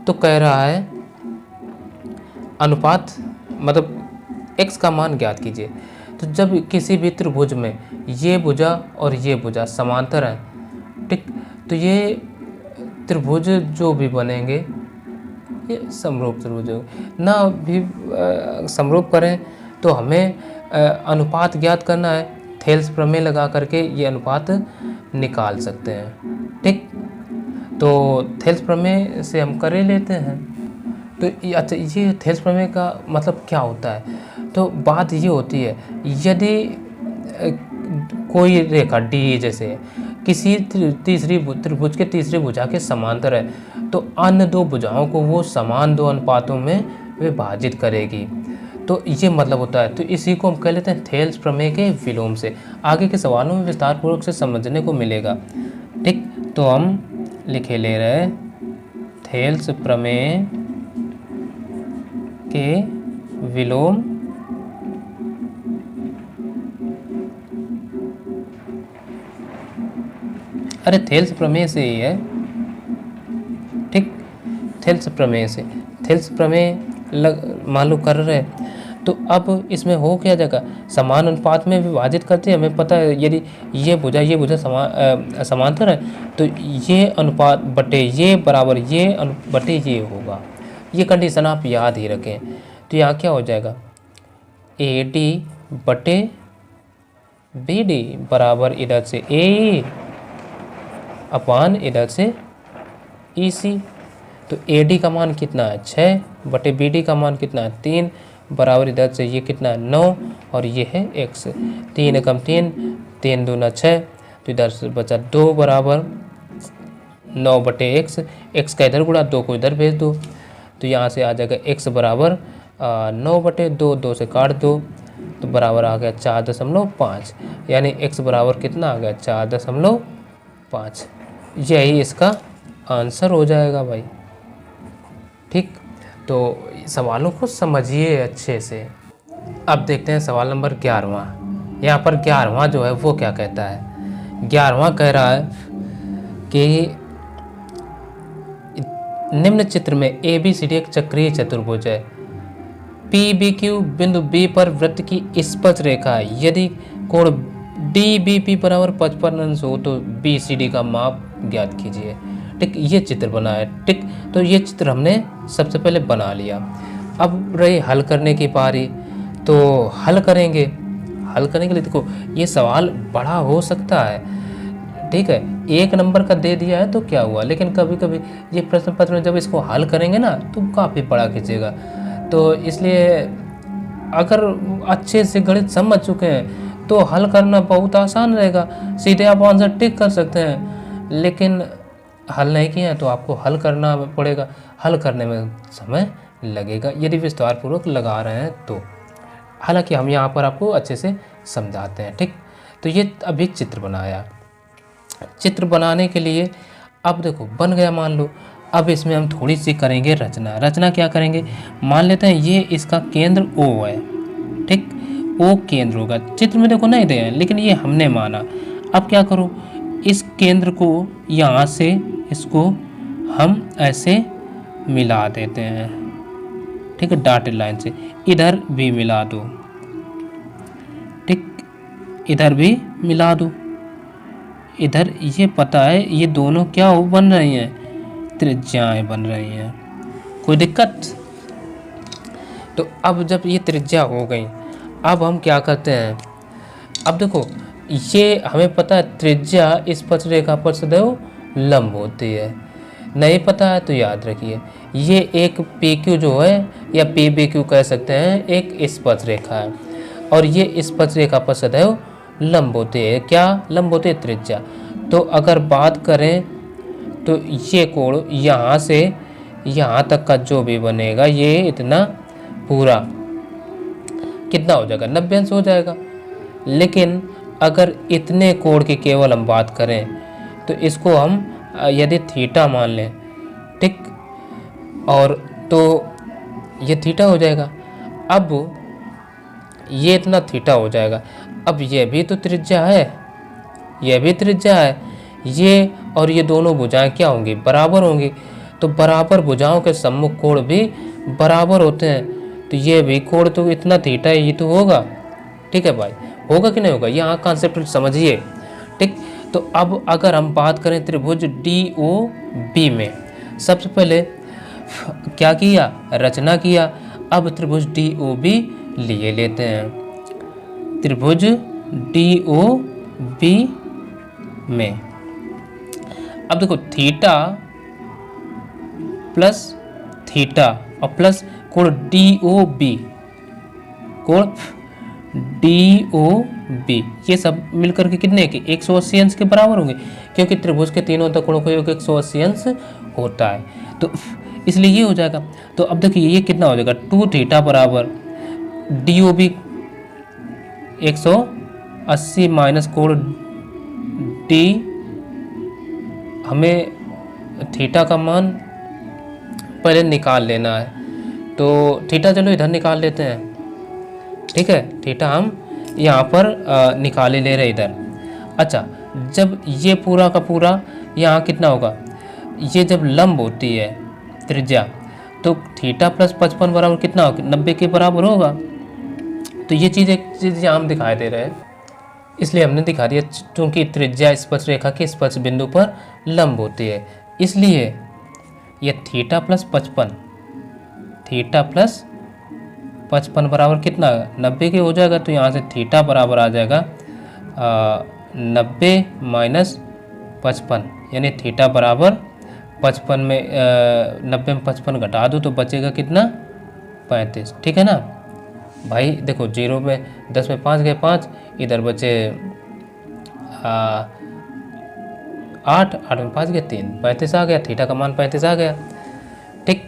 तो कह रहा है अनुपात, मतलब x का मान ज्ञात कीजिए। तो जब किसी भी त्रिभुज में ये भुजा और ये भुजा समांतर हैं, ठीक, तो ये त्रिभुज जो भी बनेंगे ये समरूप त्रिभुज ना भी समरूप करें तो हमें अनुपात ज्ञात करना है, थेल्स प्रमेय लगा करके ये अनुपात निकाल सकते हैं, ठीक। तो थेल्स प्रमेय से हम कर ही लेते हैं। तो अच्छा, ये थेल्स प्रमेय का मतलब क्या होता है, तो बात ये होती है, यदि कोई रेखा DE जैसे किसी तीसरी त्रिभुज के तीसरी भुजा के समांतर है, तो अन्य दो भुजाओं को वो समान दो अनुपातों में विभाजित करेगी। तो ये मतलब होता है। तो इसी को हम कह लेते हैं थेल्स प्रमेय के विलोम से। आगे के सवालों में विस्तार पूर्वक से समझने को मिलेगा, ठीक। तो हम लिखे ले रहे थेल्स प्रमेय के विलोम अरे थेल्स प्रमेय से ही है, ठीक, थेल्स प्रमेय से, थेल्स प्रमेय मालूम कर रहे। तो अब इसमें हो क्या जाएगा, समान अनुपात में विभाजित करते हैं। हमें पता है यदि ये भुजा समांतर है तो ये अनुपात बटे ये बराबर ये बटे ये होगा। ये कंडीशन आप याद ही रखें। तो यहाँ क्या हो जाएगा, AD बटे बी डी बराबर इधर से ए अपान इधर से ई सी। तो ए डी का मान कितना है 6 बटे बी डी का मान कितना है 3 बराबर इधर से ये कितना है 9 और ये है x। 3 एकम 3, 3 दूना 6, तो इधर से बचा 2 बराबर 9 बटे x का इधर गुणा 2 को इधर भेज दो, तो यहाँ से आ जाएगा x बराबर 9 बटे 2, 2 से काट दो तो बराबर आ गया 4.5, यानी x बराबर कितना आ गया 4.5। यही इसका आंसर हो जाएगा भाई। ठीक, तो सवालों को समझिए अच्छे से। अब देखते हैं सवाल नंबर 11वां। यहाँ पर 11वां जो है वो क्या कहता है। 11वां कह रहा है कि निम्न चित्र में ए बी सी डी एक चक्रीय चतुर्भुज है। पी बी क्यू बिंदु बी पर वृत्त की स्पर्श रेखा है। यदि कोण डी बी पी बराबर 55 अंश हो तो बी सी डी का माप ज्ञात कीजिए। ठीक, ये चित्र बना है। ठीक, तो ये चित्र हमने सबसे पहले बना लिया। अब रही हल करने की पारी, तो हल करेंगे। हल करने के लिए देखो ये सवाल बड़ा हो सकता है, ठीक है, 1 नंबर का दे दिया है तो क्या हुआ, लेकिन कभी कभी ये प्रश्न पत्र में जब इसको हल करेंगे ना तो काफ़ी बड़ा खींचेगा। तो इसलिए अगर अच्छे से गणित समझ चुके हैं तो हल करना बहुत आसान रहेगा, सीधे आप आंसर टिक कर सकते हैं। लेकिन हल नहीं किया है तो आपको हल करना पड़ेगा, हल करने में समय लगेगा यदि विस्तार पूर्वक लगा रहे हैं तो। हालांकि हम यहाँ पर आपको अच्छे से समझाते हैं। ठीक, तो ये अभी चित्र बनाया। चित्र बनाने के लिए अब देखो बन गया मान लो। अब इसमें हम थोड़ी सी करेंगे रचना। रचना क्या करेंगे, मान लेते हैं ये इसका केंद्र O है। ठीक, O केंद्र होगा। चित्र में देखो नहीं दे हैं लेकिन ये हमने माना। अब क्या करो, इस केंद्र को यहाँ से इसको हम ऐसे मिला देते हैं। ठीक है, डॉटेड लाइन से इधर भी मिला दो। ठीक, इधर भी मिला दो। इधर ये पता है ये दोनों क्या हो बन रही हैं, त्रिज्याएं बन रही हैं। कोई दिक्कत। तो अब जब ये त्रिज्या हो गई, अब हम क्या करते हैं, अब देखो ये हमें पता है त्रिज्या इस स्पर्श रेखा पर सदैव लंब होती है। नहीं पता है तो याद रखिए ये एक पी क्यू जो है या पी बी क्यू कह सकते हैं, एक स्पर्श रेखा है और ये स्पर्श रेखा पर सदैव लंब होती है। क्या लंब होती है, त्रिज्या। तो अगर बात करें तो ये कोण यहाँ से यहाँ तक का जो भी बनेगा ये इतना पूरा कितना हो जाएगा, 90 अंश हो जाएगा। लेकिन अगर इतने कोण की केवल हम बात करें तो इसको हम यदि थीटा मान लें, ठीक, और तो ये थीटा हो जाएगा। अब ये इतना थीटा हो जाएगा। अब ये भी तो त्रिज्या है, ये भी त्रिज्या है, ये और ये दोनों भुजाएं क्या होंगी, बराबर होंगी। तो बराबर भुजाओं के सम्मुख कोण भी बराबर होते हैं। तो ये भी कोण तो इतना थीटा ये तो होगा। ठीक है भाई, होगा कि नहीं होगा, यहाँ कॉन्सेप्ट समझिए। ठीक, तो अब अगर हम बात करें त्रिभुज DOB में, सबसे पहले क्या किया, रचना किया। अब त्रिभुज DOB लिए लेते हैं। त्रिभुज DOB में अब देखो थीटा प्लस थीटा और प्लस कोण DOB, कोण DOB ये सब मिलकर के कितने के 180 अंश के बराबर होंगे, क्योंकि त्रिभुज के तीनों कोणों का योग 180 अंश होता है। तो इसलिए ये हो जाएगा। तो अब देखिए ये कितना हो जाएगा, 2 थीटा बराबर DOB 180 माइनस कोण D, हमें थीटा का मान पहले निकाल लेना है। तो थीटा चलो इधर निकाल लेते हैं। ठीक है, थीटा हम यहाँ पर निकाले ले रहे इधर। अच्छा, जब ये पूरा का पूरा यहाँ कितना होगा, ये जब लंब होती है त्रिज्या तो थीटा प्लस 55 बराबर कितना होगा, 90 के बराबर होगा। तो ये चीज़ एक चीज़ यहाँ हम दिखाई दे रहे हैं, इसलिए हमने दिखा दिया क्योंकि त्रिज्या स्पर्श रेखा के स्पर्श बिंदु पर लंब होती है। इसलिए ये थीटा प्लस 55, थीटा प्लस 55 बराबर कितना 90 के हो जाएगा। तो यहाँ से थीटा बराबर आ जाएगा 90 माइनस 55, यानी थीटा बराबर 55 में 90 में 55 घटा दो तो बचेगा कितना 35। ठीक है ना भाई। देखो 0 में 10 में 5 गए 5, इधर बचे 8 में 5 गए 3, 35 आ गया। थीटा का मान 35 आ गया। ठीक,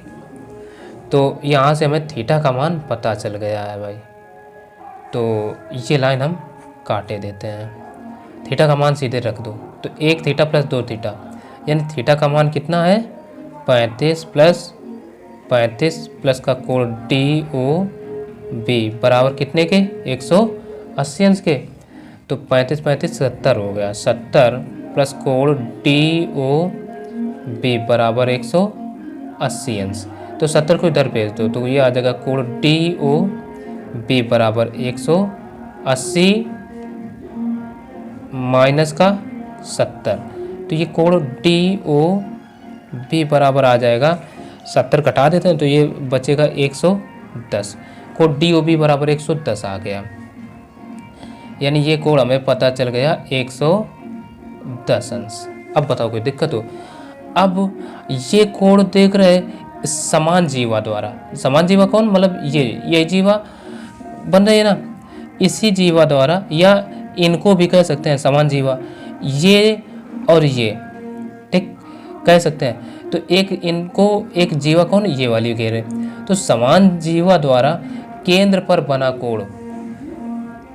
तो यहाँ से हमें थीटा का मान पता चल गया है भाई। तो ये लाइन हम काटे देते हैं, थीटा का मान सीधे रख दो। तो 1 थीटा प्लस 2 थीटा, यानी थीटा का मान कितना है 35 प्लस का कोण DOB बराबर कितने के 180 अंश के। तो 35 70 हो गया। 70 प्लस कोण DOB बराबर 180 अंश। तो 70 को इधर भेज दो तो ये आ जाएगा कोण DOB बराबर 180 माइनस का 70। तो ये कोण DOB बराबर आ जाएगा 70 घटा देते हैं तो ये बचेगा 110। कोण DOB बराबर 110 आ गया, यानी ये कोण हमें पता चल गया 110 अंश। अब बताओ कोई दिक्कत हो। अब ये कोण देख रहे समान जीवा द्वारा। समान जीवा कौन, मतलब ये जीवा बन रही है ना, इसी जीवा द्वारा, या इनको भी कह सकते हैं समान जीवा, ये और ये, ठीक कह सकते हैं। तो एक इनको एक जीवा कौन, ये वाली घेर है। तो समान जीवा द्वारा केंद्र पर बना कोण,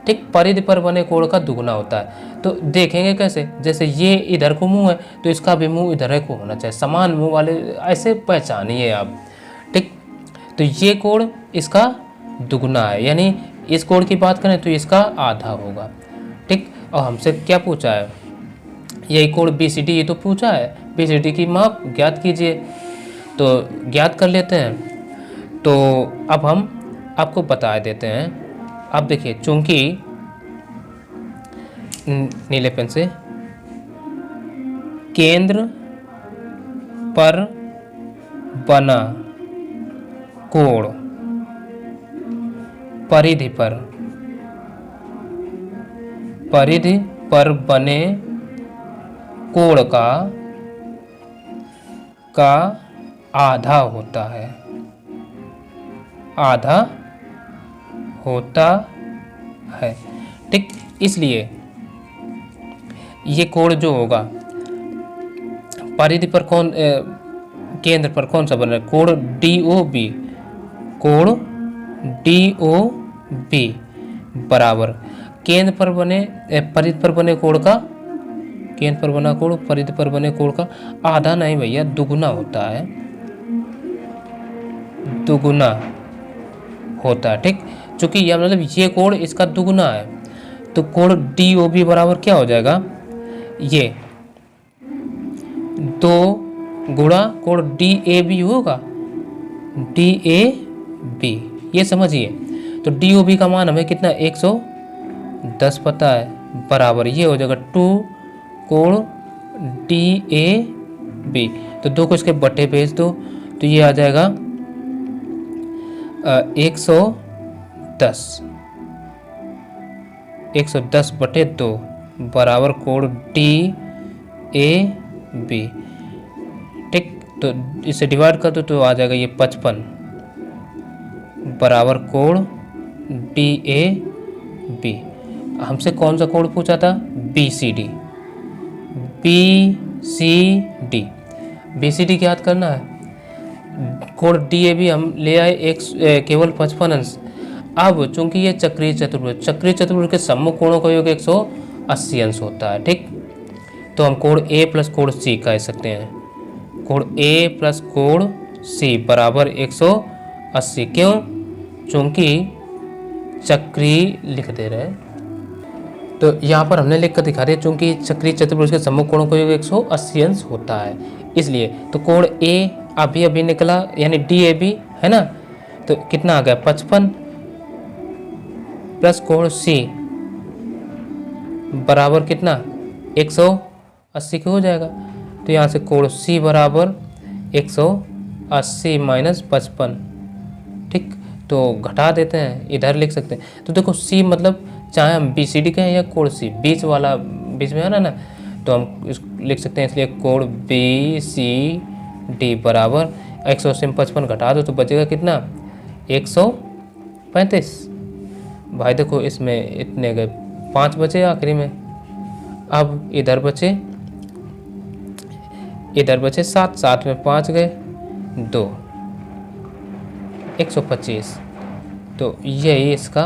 ठीक परिधि पर बने कोण का दुगुना होता है। तो देखेंगे कैसे, जैसे ये इधर को मुंह है तो इसका भी मुंह इधर को होना चाहिए, समान मुंह वाले ऐसे पहचानिए आप। ठीक, तो ये कोण इसका दुगुना है, यानी इस कोण की बात करें तो इसका आधा होगा। ठीक, और हमसे क्या पूछा है, यही कोण BCD ये तो पूछा है, BCD की माप ज्ञात कीजिए। तो ज्ञात कर लेते हैं। तो अब हम आपको बता देते हैं। अब देखिए, चूंकि नीले पेन से केंद्र पर बना कोण परिधि पर बने कोण का आधा होता है, आधा होता है। ठीक, इसलिए ये कोण जो होगा परिधि पर कौन केंद्र पर कौन सा बन रहा है, कोण DOB, कोण DOB बराबर केंद्र पर बने परिधि पर बने कोण का, केंद्र पर बना कोण परिधि पर बने कोण का आधा नहीं भैया दुगुना होता है, दुगुना होता है। ठीक, चूंकि यह मतलब ये कोण इसका दुगुना है तो कोण DOB बराबर क्या हो जाएगा, ये 2 गुणा कोण DAB होगा, DAB ये समझिए। तो DOB का मान हमें कितना 110 पता है, बराबर ये हो जाएगा 2 कोण DAB। तो 2 को इसके बटे भेज दो तो ये आ जाएगा 110 बटे 2 बराबर कोण DAB। ठीक, तो इसे डिवाइड कर दो तो आ जाएगा ये 55 बराबर कोण DAB। हमसे कौन सा कोण पूछा था, BCD। BCD क्या याद करना है, कोण DAB हम ले आए केवल 55 अंश। अब चूंकि ये चक्रीय चतुर्भुज के सम्मुख कोणों का योग 180 अंश होता है। ठीक, तो हम कोण A प्लस कोण C कह सकते हैं, कोण A प्लस कोण C बराबर 180। क्यों, चूंकि चक्रीय लिख दे रहे हैं तो यहाँ पर हमने लिख कर दिखा दिया, चूंकि चक्रीय चतुर्भुज के सम्मुख कोणों का योग 180 अंश होता है इसलिए। तो कोण A अभी निकला यानी DAB है ना, तो कितना आ गया 55 प्लस कोण C बराबर कितना 180 के हो जाएगा। तो यहाँ से कोण C बराबर 180 माइनस 55। ठीक, तो घटा देते हैं, इधर लिख सकते हैं। तो देखो सी मतलब चाहे हम बी सी डी कहें या कोड सी, बीच वाला बीच में है ना, तो हम लिख सकते हैं, इसलिए कोड बी सी डी बराबर 155 घटा दो तो बचेगा कितना, 135। भाई देखो इसमें इतने गए, 5 बचे आखिरी में। अब इधर बचे 7, 7 में 5 गए 2, 125। तो यही इसका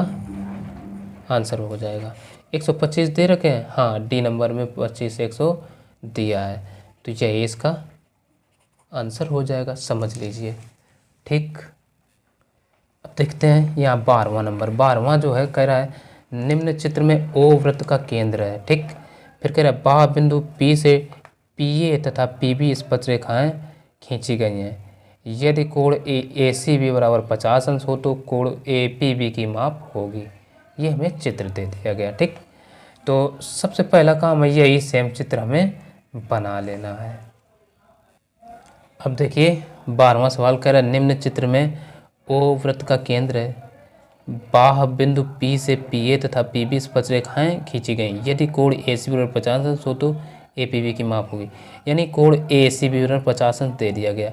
आंसर हो जाएगा। 125 दे रखे हैं, हाँ डी नंबर में 25 100 दिया है, तो यही इसका आंसर हो जाएगा, समझ लीजिए। ठीक, अब देखते हैं यहाँ 12वां नंबर। 12वां जो है कह रहा है निम्न चित्र में ओ वृत्त का केंद्र है। ठीक, फिर कह रहा है बाह्य बिंदु पी से पी ए तथा पी बी स्पर्श रेखाएं खींची गई हैं। यदि कोण ए सी बी बराबर 50 अंश हो तो कोण ए पी बी की माप होगी। ये हमें चित्र दे दिया गया। ठीक, तो सबसे पहला काम है यही सेम चित्र हमें बना लेना है। अब देखिए 12वां सवाल कह रहा है निम्न चित्र में ओ वृत्त का केंद्र है, बाह्य बिंदु P से PA तथा PB स्पर्श रेखाएं खींची गई। यदि कोण AC बराबर 50 अंश हो तो APB की माप होगी। यानी कोण ACB बराबर 50 अंश दे दिया गया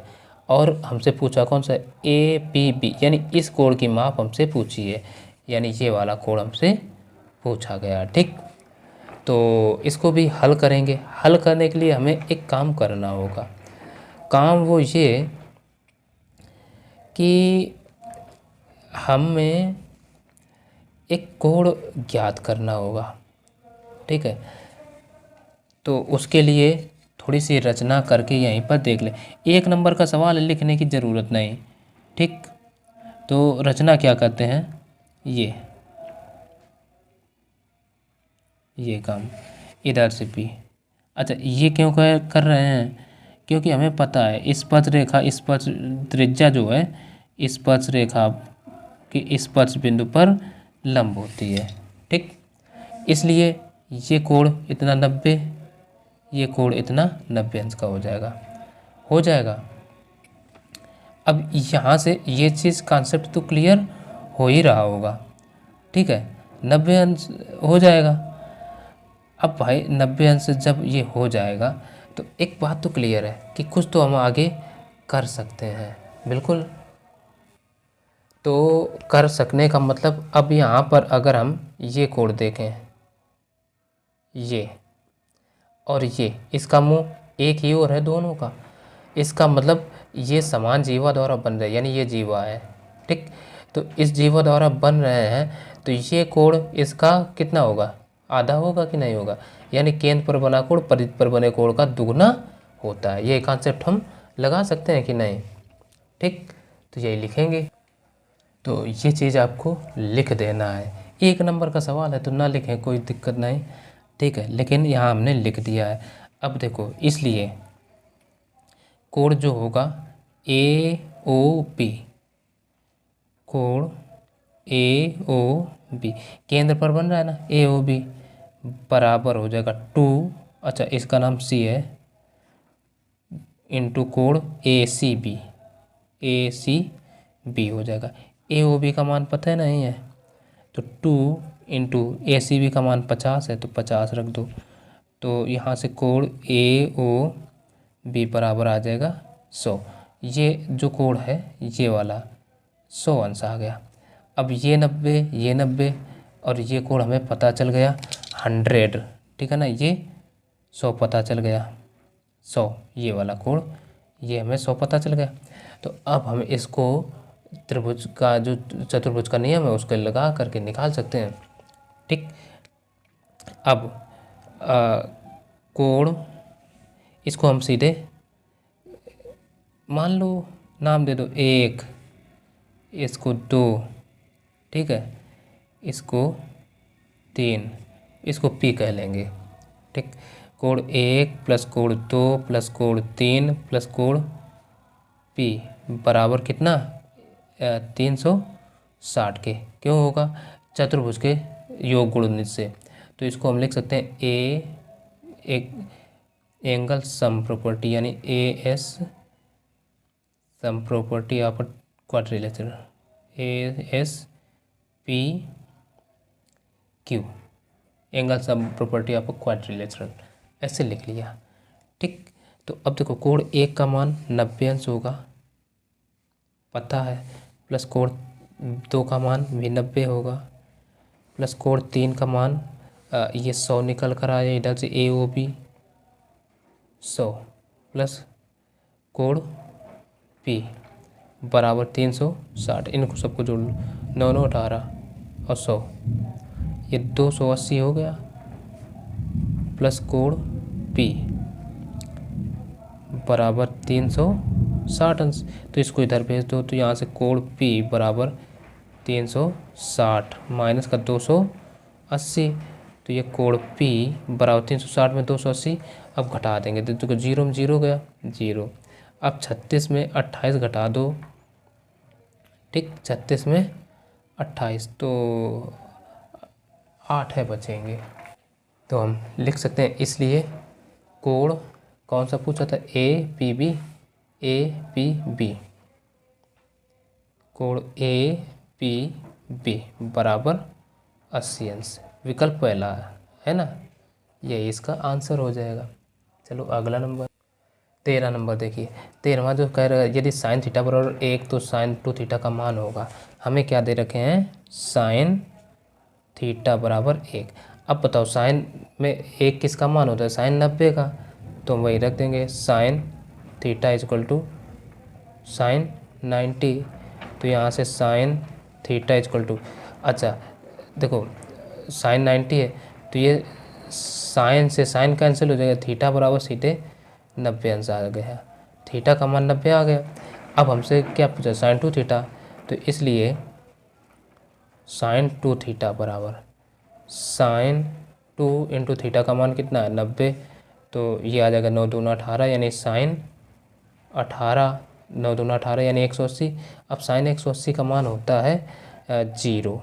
और हमसे पूछा कौन सा, APB, यानी इस कोण की माप हमसे पूछी है, यानी ये वाला कोण हमसे पूछा गया। ठीक, तो इसको भी हल करेंगे। हल करने के लिए हमें एक काम करना होगा। काम वो ये कि हमें एक कोण ज्ञात करना होगा। ठीक है, तो उसके लिए थोड़ी सी रचना करके यहीं पर देख लें। 1 नंबर का सवाल लिखने की ज़रूरत नहीं। ठीक, तो रचना क्या करते हैं, ये काम इधर से भी। अच्छा, ये क्यों कर रहे हैं, क्योंकि हमें पता है स्पर्श रेखा, स्पर्श त्रिज्या जो है स्पर्श रेखा की स्पर्श बिंदु पर लंब होती है। ठीक, इसलिए ये कोण इतना 90, ये कोण इतना 90 अंश का हो जाएगा। अब यहाँ से ये चीज़ कॉन्सेप्ट तो क्लियर हो ही रहा होगा। ठीक है, 90 अंश हो जाएगा। अब भाई 90 अंश जब ये हो जाएगा तो एक बात तो क्लियर है कि कुछ तो हम आगे कर सकते हैं। बिल्कुल, तो कर सकने का मतलब अब यहाँ पर अगर हम ये कोण देखें, ये और ये, इसका मुंह एक ही ओर है दोनों का, इसका मतलब ये समान जीवा द्वारा बन रहे हैं, यानी ये जीवा है। ठीक, तो इस जीवा द्वारा बन रहे हैं तो ये कोण इसका कितना होगा, आधा होगा कि नहीं होगा, यानी केंद्र पर बना कोण परिधि पर बने कोण का दुगना होता है। ये कॉन्सेप्ट हम लगा सकते हैं कि नहीं। ठीक, तो यही लिखेंगे। तो ये चीज़ आपको लिख देना है। 1 नंबर का सवाल है तो ना लिखें, कोई दिक्कत नहीं। ठीक है, लेकिन यहाँ हमने लिख दिया है। अब देखो, इसलिए कोण जो होगा AOB, कोण AOB केंद्र पर बन रहा है ना, AOB बराबर हो जाएगा 2, अच्छा इसका नाम C है, इंटू कोण ACB हो जाएगा। AOB का मान पता है नहीं है, तो 2 इंटू ACB का मान 50 है तो 50 रख दो, तो यहाँ से कोण AOB बराबर आ जाएगा 100। ये जो कोण है ये वाला 100 अंश आ गया। अब ये 90 और ये कोण हमें पता चल गया 100। ठीक है ना, ये 100 पता चल गया, 100 ये वाला कोण, ये हमें 100 पता चल गया। तो अब हम इसको त्रिभुज का जो चतुर्भुज का नियम है उसको लगा करके निकाल सकते हैं। ठीक, अब कोण इसको हम सीधे मान लो नाम दे दो 1, इसको 2, ठीक है, इसको 3, इसको P कह लेंगे। ठीक, कोण 1 प्लस कोण 2 प्लस कोण 3 प्लस कोण P बराबर कितना, 360 के। क्यों होगा, चतुर्भुज के योग गुणन से। तो इसको हम लिख सकते हैं एक एंगल सम प्रॉपर्टी, यानी AS sum property of quadrilateral ASPQ, angle sum property of quadrilateral, ऐसे लिख लिया। ठीक, तो अब देखो कोण 1 का मान 90 अंश होगा, पता है, प्लस कोण 2 का मान भी 90 होगा, प्लस कोण 3 का मान ये 100 निकल कर आया इधर से AOB 100, प्लस कोण P बराबर 360, इनको सबको जोड़ लो, 9 9 18 और 100, ये 280 हो गया, प्लस कोण P बराबर 360 अंश, तो इसको इधर भेज दो, तो यहाँ से कोण P बराबर 360 माइनस का 280, तो ये कोण P बराबर 360 में 280, अब घटा देंगे तो जीरो में जीरो गया जीरो। अब 36 में 28 घटा दो, ठीक, 36 में 28 तो 8 है बचेंगे, तो हम लिख सकते हैं, इसलिए कोण कौन सा पूछा था, APB, कोण APB बराबर 80 अंश, विकल्प पहला है ना, यही इसका आंसर हो जाएगा। चलो अगला नंबर 13 नंबर देखिए, 13वां जो कह रहा है यदि साइन थीटा बराबर 1 तो साइन 2 थीटा का मान होगा, हमें क्या दे रखे हैं, साइन थीटा बराबर 1। अब बताओ साइन में 1 किसका मान होता है, साइन 90 का, तो हम वही रख देंगे, sine theta is equal to sine 90, तो यहाँ से साइन थीटा इजक्वल टू, अच्छा देखो साइन 90 है तो ये साइन से साइन कैंसिल हो जाएगा, थीटा बराबर सीधे 90 अंश आ गया, थीटा का मान 90 आ गया। अब हमसे क्या पूछा, साइन 2 थीटा, तो इसलिए साइन 2 थीटा बराबर साइन 2 इंटू थीटा का मान कितना है 90, तो ये आ जाएगा 9 दूना 18, यानी साइन 18, 9 दूना 18 यानी 180। अब साइन 180 का मान होता है 0,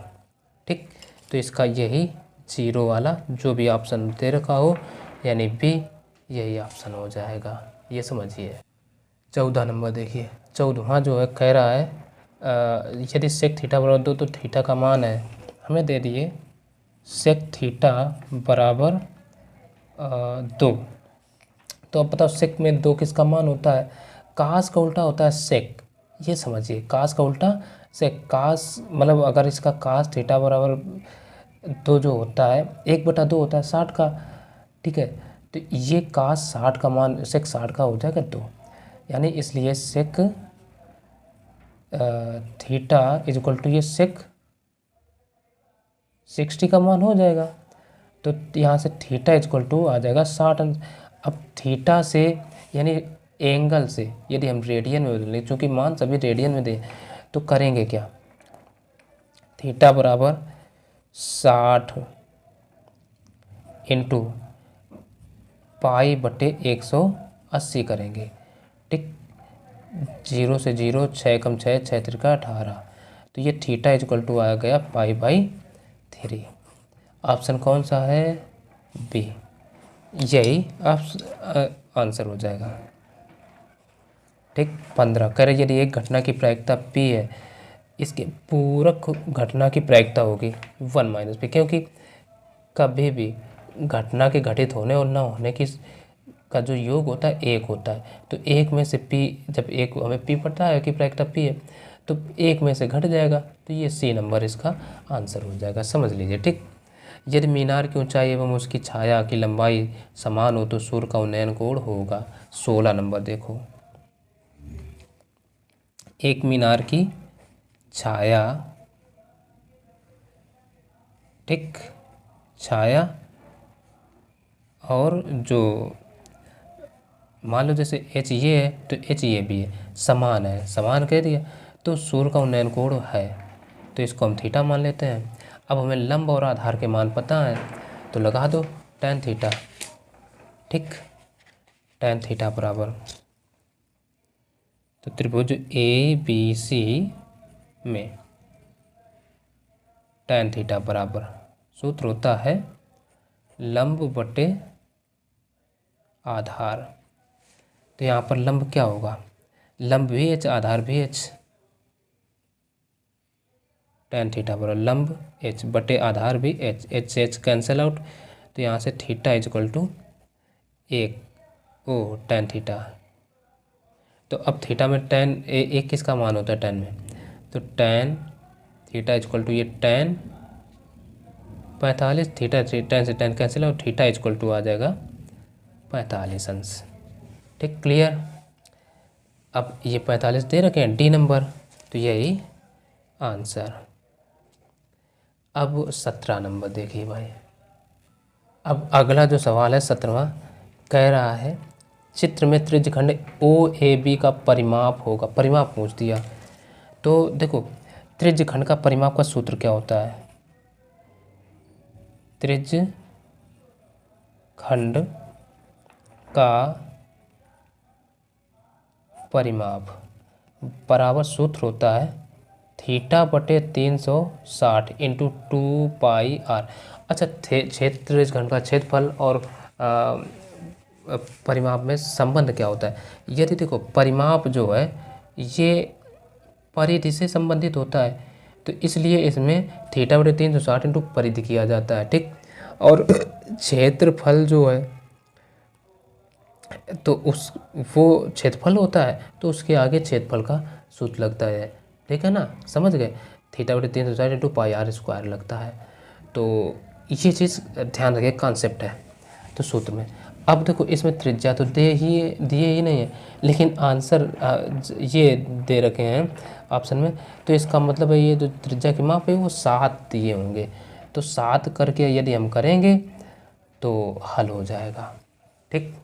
ठीक, तो इसका यही 0 वाला जो भी ऑप्शन दे रखा हो यानी बी, यही ऑप्शन हो जाएगा, ये समझिए। 14 नंबर देखिए, 14वां जो है कह रहा है यदि सेक थीटा बराबर 2 तो थीटा का मान है, हमें दे दिए सेक थीटा बराबर 2, तो अब बताओ सेक में 2 किसका मान होता है, कास का उल्टा होता है सेक, ये समझिए, कास का उल्टा सेक, कास मतलब अगर इसका कास थीटा बराबर 2 जो होता है 1/2 होता है 60 का, ठीक है, तो ये कास 60 का मान सेक 60 का हो जाएगा 2, यानी इसलिए sec theta is equal to ये सेक 60 का मान हो जाएगा, तो यहाँ से थीटा इज इक्वल टू आ जाएगा 60 अंश। अब थीटा से यानी एंगल से यदि हम रेडियन में बदलें, चूँकि मान सभी रेडियन में दें, तो करेंगे क्या, थीटा बराबर 60 इंटू पाई बटे 180 करेंगे, ठीक, 0 से 0, 6 कम 6, 6 त्रिका 18, तो ये थीटा इज इक्वल टू आ गया पाई/3। ऑप्शन कौन सा है, बी, यही आंसर हो जाएगा, ठीक। 15 कह रहे यदि एक घटना की प्रायिकता p है, इसके पूरक घटना की प्रायिकता होगी 1 - p, क्योंकि कभी भी घटना के घटित होने और ना होने की का जो योग होता है 1 होता है, तो 1 में से p, जब 1 हमें p पता है कि प्रायिकता p है, तो 1 में से घट जाएगा, तो ये सी नंबर इसका आंसर हो जाएगा, समझ लीजिए, ठीक। यदि मीनार की ऊंचाई एवं उसकी छाया की लंबाई समान हो तो सूर्य का उन्नयन कोण होगा। 16 नंबर देखो, एक मीनार की छाया, ठीक, छाया और जो मान लो जैसे एच ये है तो एच ये भी है, समान है, समान कह दिया, तो सूर्य का उन्नयन कोण है, तो इसको हम थीटा मान लेते हैं। अब हमें लंब और आधार के मान पता है, तो लगा दो tan थीटा, ठीक, tan थीटा बराबर, तो त्रिभुज ABC में tan थीटा बराबर सूत्र होता है लंब बटे आधार, तो यहाँ पर लंब क्या होगा, लंब भी h, आधार भी h, tan थीटा बराबर लंब h बटे आधार भी h से h कैंसिल आउट, तो यहाँ से theta is equal to 1 tan theta. तो अब थीटा में tan एक किसका मान होता है tan में, तो tan theta is equal to ये tan 45, थीटा tan से tan cancel out, theta is equal to आ जाएगा 45 अंश। ठीक, क्लियर। अब ये 45 दे रखे हैं डी नंबर, तो यही आंसर। अब 17 नंबर देखिए भाई। अब अगला जो सवाल है 17वां, कह रहा है चित्र में त्रिज्यखंड OAB का परिमाप होगा, परिमाप पूछ दिया। तो देखो त्रिज्यखंड का परिमाप का सूत्र क्या होता है, त्रिज्यखंड का परिमाप बराबर सूत्र होता है थीटा बटे 360 इंटू 2πr। अच्छा, क्षेत्र खंड का क्षेत्रफल और परिमाप में संबंध क्या होता है। यदि देखो परिमाप जो है ये परिधि से संबंधित होता है, तो इसलिए इसमें थीटा बटे 360 इंटू परिधि किया जाता है। ठीक, और क्षेत्रफल जो है तो वो क्षेत्रफल होता है, तो उसके आगे क्षेत्रफल का सूत्र लगता है। ठीक है ना, समझ गए, थीटा बटे 360 इंटू πr² लगता है। तो ये चीज़ ध्यान रखिए, कॉन्सेप्ट है तो सूत्र में। अब देखो इसमें त्रिज्या तो दिए ही नहीं है, लेकिन आंसर ये दे रखे हैं ऑप्शन में, तो इसका मतलब है ये जो त्रिज्या की माप है वो 7 दिए होंगे। तो 7 करके यदि हम करेंगे तो हल हो जाएगा। ठीक,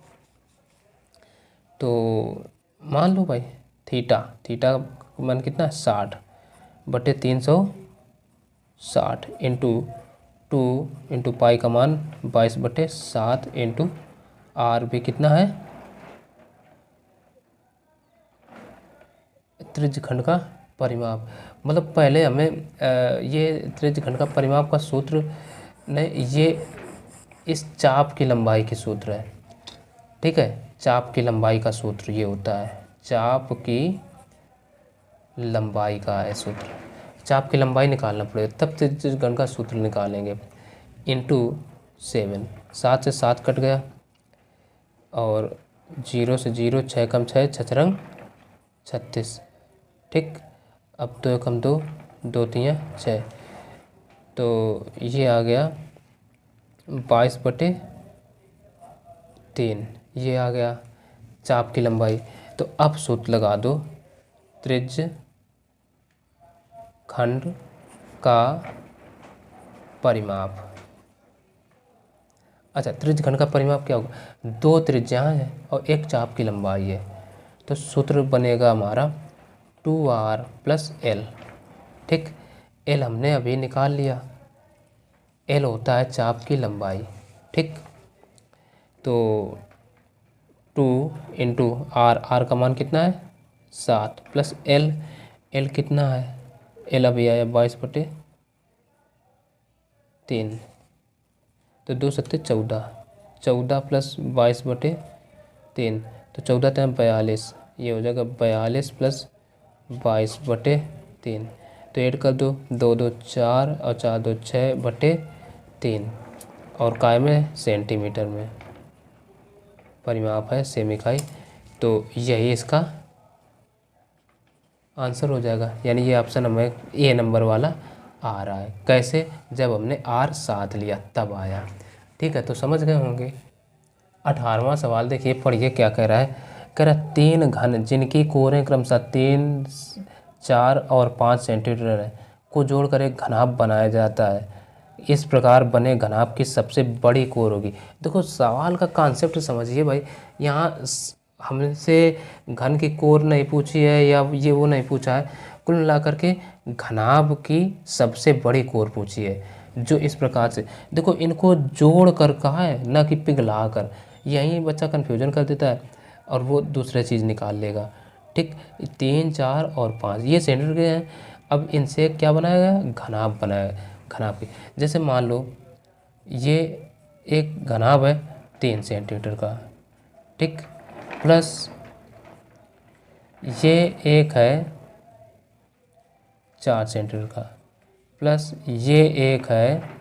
तो मान लो भाई थीटा का मान कितना है 60 बटे 360 इंटू 2 इंटू पाई का मान 22 बटे 7 इंटू आर भी कितना है, त्रिज्यखंड का परिमाप। मतलब पहले हमें ये त्रिज्यखंड का परिमाप का सूत्र नहीं, ये इस चाप की लंबाई के सूत्र है। ठीक है, चाप की लंबाई का सूत्र ये होता है, चाप की लंबाई का है सूत्र। चाप की लंबाई निकालना पड़ेगा तब त्रिज्यखंड का सूत्र निकालेंगे। इंटू 7, 7 से 7 कट गया, और 0 से 0, 6 कम 6, 6 रंग 36। ठीक, अब 2 कम 2, 2 3 6, तो ये आ गया 22 बटे 3, ये आ गया चाप की लंबाई। तो अब सूत्र लगा दो, त्रिज्यखंड का परिमाप। अच्छा, त्रिज्यखंड का परिमाप क्या होगा, 2 त्रिज्याएं हैं और 1 चाप की लंबाई है, तो सूत्र बनेगा हमारा 2r प्लस l। ठीक, l हमने अभी निकाल लिया, l होता है चाप की लंबाई। ठीक, तो 2 इंटू r का मान कितना है 7 प्लस l कितना है, l अभी आया 22 बटे 3, तो 2 सत्ते 14, 14 प्लस 22 बटे 3, तो 14 3 42, ये हो जाएगा 42 प्लस 22 बटे 3, तो ऐड कर दो, 2 2 4 और 4 2 6 बटे 3, और काय में सेंटीमीटर में परिमाप है, सेमी इकाई। तो यही इसका आंसर हो जाएगा, यानी ये ऑप्शन हमें ए नंबर वाला आ रहा है। कैसे, जब हमने r साथ लिया तब आया। ठीक है, तो समझ गए होंगे। 18वां सवाल देखिए, पढ़िए क्या कह रहा है। कह रहा है 3 घन जिनकी कोरें क्रमशः 3, 4 और 5 सेंटीमीटर है को जोड़कर एक घनाभ बनाया जाता है। इस प्रकार बने घनाभ की सबसे बड़ी कोर होगी। देखो सवाल का कॉन्सेप्ट समझिए भाई, यहाँ हमसे घन की कोर नहीं पूछी है या ये वो नहीं पूछा है, कुल मिलाकर के घनाभ की सबसे बड़ी कोर पूछी है, जो इस प्रकार से। देखो इनको जोड़ कर कहा है, ना कि पिघला कर। यहीं बच्चा कन्फ्यूजन कर देता है और वो दूसरी चीज़ निकाल लेगा। ठीक, 3, 4 और 5 ये सेंटीमीटर के हैं। अब इनसे क्या बनाया गया, घनाभ बनाया, घनाभ की। जैसे मान लो ये एक घनाभ है 3 सेंटीमीटर का, ठीक, प्लस ये एक है 4 सेंटीमीटर का, प्लस ये एक है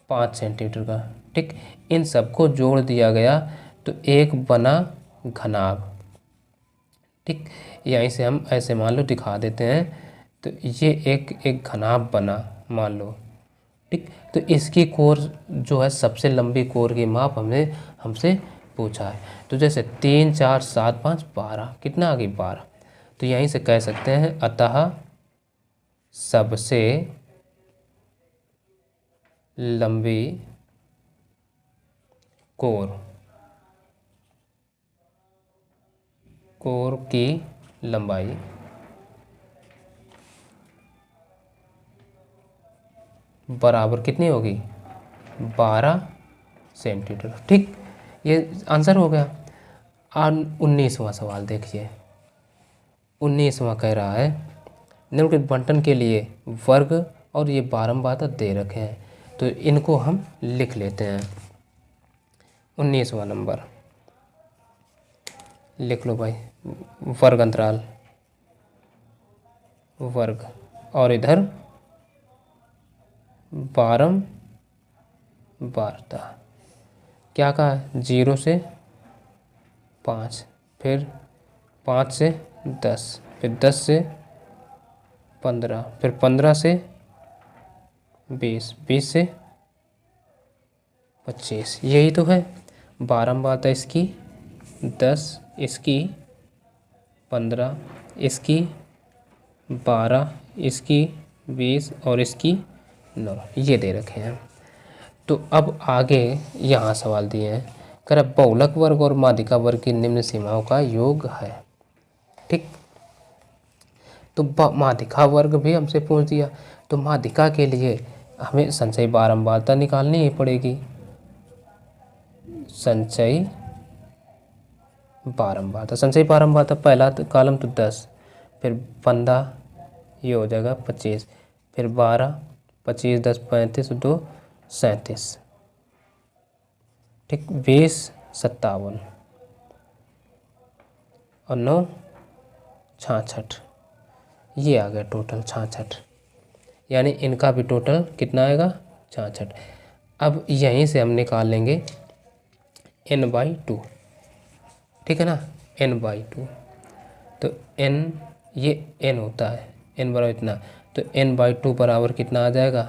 5 सेंटीमीटर का। ठीक, इन सबको जोड़ दिया गया तो एक बना घनाभ। ठीक, यहीं से हम ऐसे मान लो दिखा देते हैं, तो ये एक घनाभ बना मान लो। ठीक, तो इसकी कोर जो है सबसे लंबी कोर की माप हमसे पूछा है। तो जैसे 3 4 7 5 12, कितना आ गई 12। तो यहीं से कह सकते हैं अतः सबसे लंबी कोर की लंबाई बराबर कितनी होगी 12 सेंटीमीटर। ठीक, ये आंसर हो गया। 19वां सवाल देखिए। 19वां कह रहा है निम्नलिखित बंटन के लिए वर्ग और ये बारंबार दे रखे हैं, तो इनको हम लिख लेते हैं। 19वां नंबर लिख लो भाई, वर्ग अंतराल वर्ग, और इधर बारंबारता। क्या कहा, 0 से 5, फिर 5 से 10, फिर 10 से 15, फिर 15 से 20, 20 से 25। यही तो है बारंबारता इसकी 10, इसकी 15, इसकी 12, इसकी 20 और इसकी 9, ये दे रखे हैं। तो अब आगे यहाँ सवाल दिए हैं, कह रहा बहुलक वर्ग और माध्यिका वर्ग की निम्न सीमाओं का योग है। ठीक, तो माध्यिका वर्ग भी हमसे पूछ दिया, तो माध्यिका के लिए हमें संचयी बारंबारता निकालनी ही पड़ेगी। संचयी बारंबारता पहला तो कॉलम तो 10, फिर 15, ये हो जाएगा 25, फिर 12, 25 10 35, 2 37। ठीक, 20 57 और 9 66, ये आ गया टोटल 66। यानी इनका भी टोटल कितना आएगा 66। अब यहीं से हम निकाल लेंगे n/2। ठीक है ना, n/2। तो n, ये n होता है, n बराबर इतना, तो n/2 बराबर कितना आ जाएगा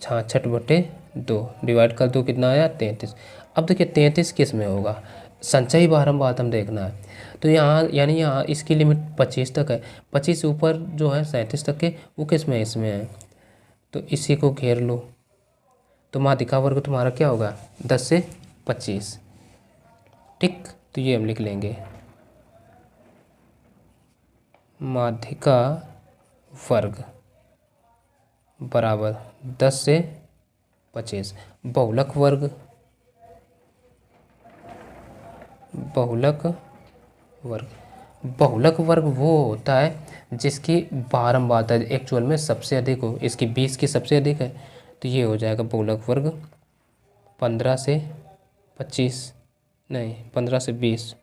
66/2, डिवाइड कर दो कितना आया 33। अब देखिए 33 किस में होगा, संचयी बारंबारता हम देखना है। तो यहाँ यानी यहाँ इसकी लिमिट 25 तक है, 25 से ऊपर जो है 37 तक के, वो किस में है, इसमें है। तो इसी को घेर लो, तो माध्यिका वर्ग तुम्हारा क्या होगा 10 से 25। ठीक, तो ये हम लिख लेंगे माध्यिका वर्ग बराबर 10 से 25। बहुलक वर्ग वो होता है जिसकी बारंबारता एक्चुअल में सबसे अधिक हो, इसकी 20 की सबसे अधिक है, तो ये हो जाएगा बहुलक वर्ग 15 से 25, नहीं 15 से 20।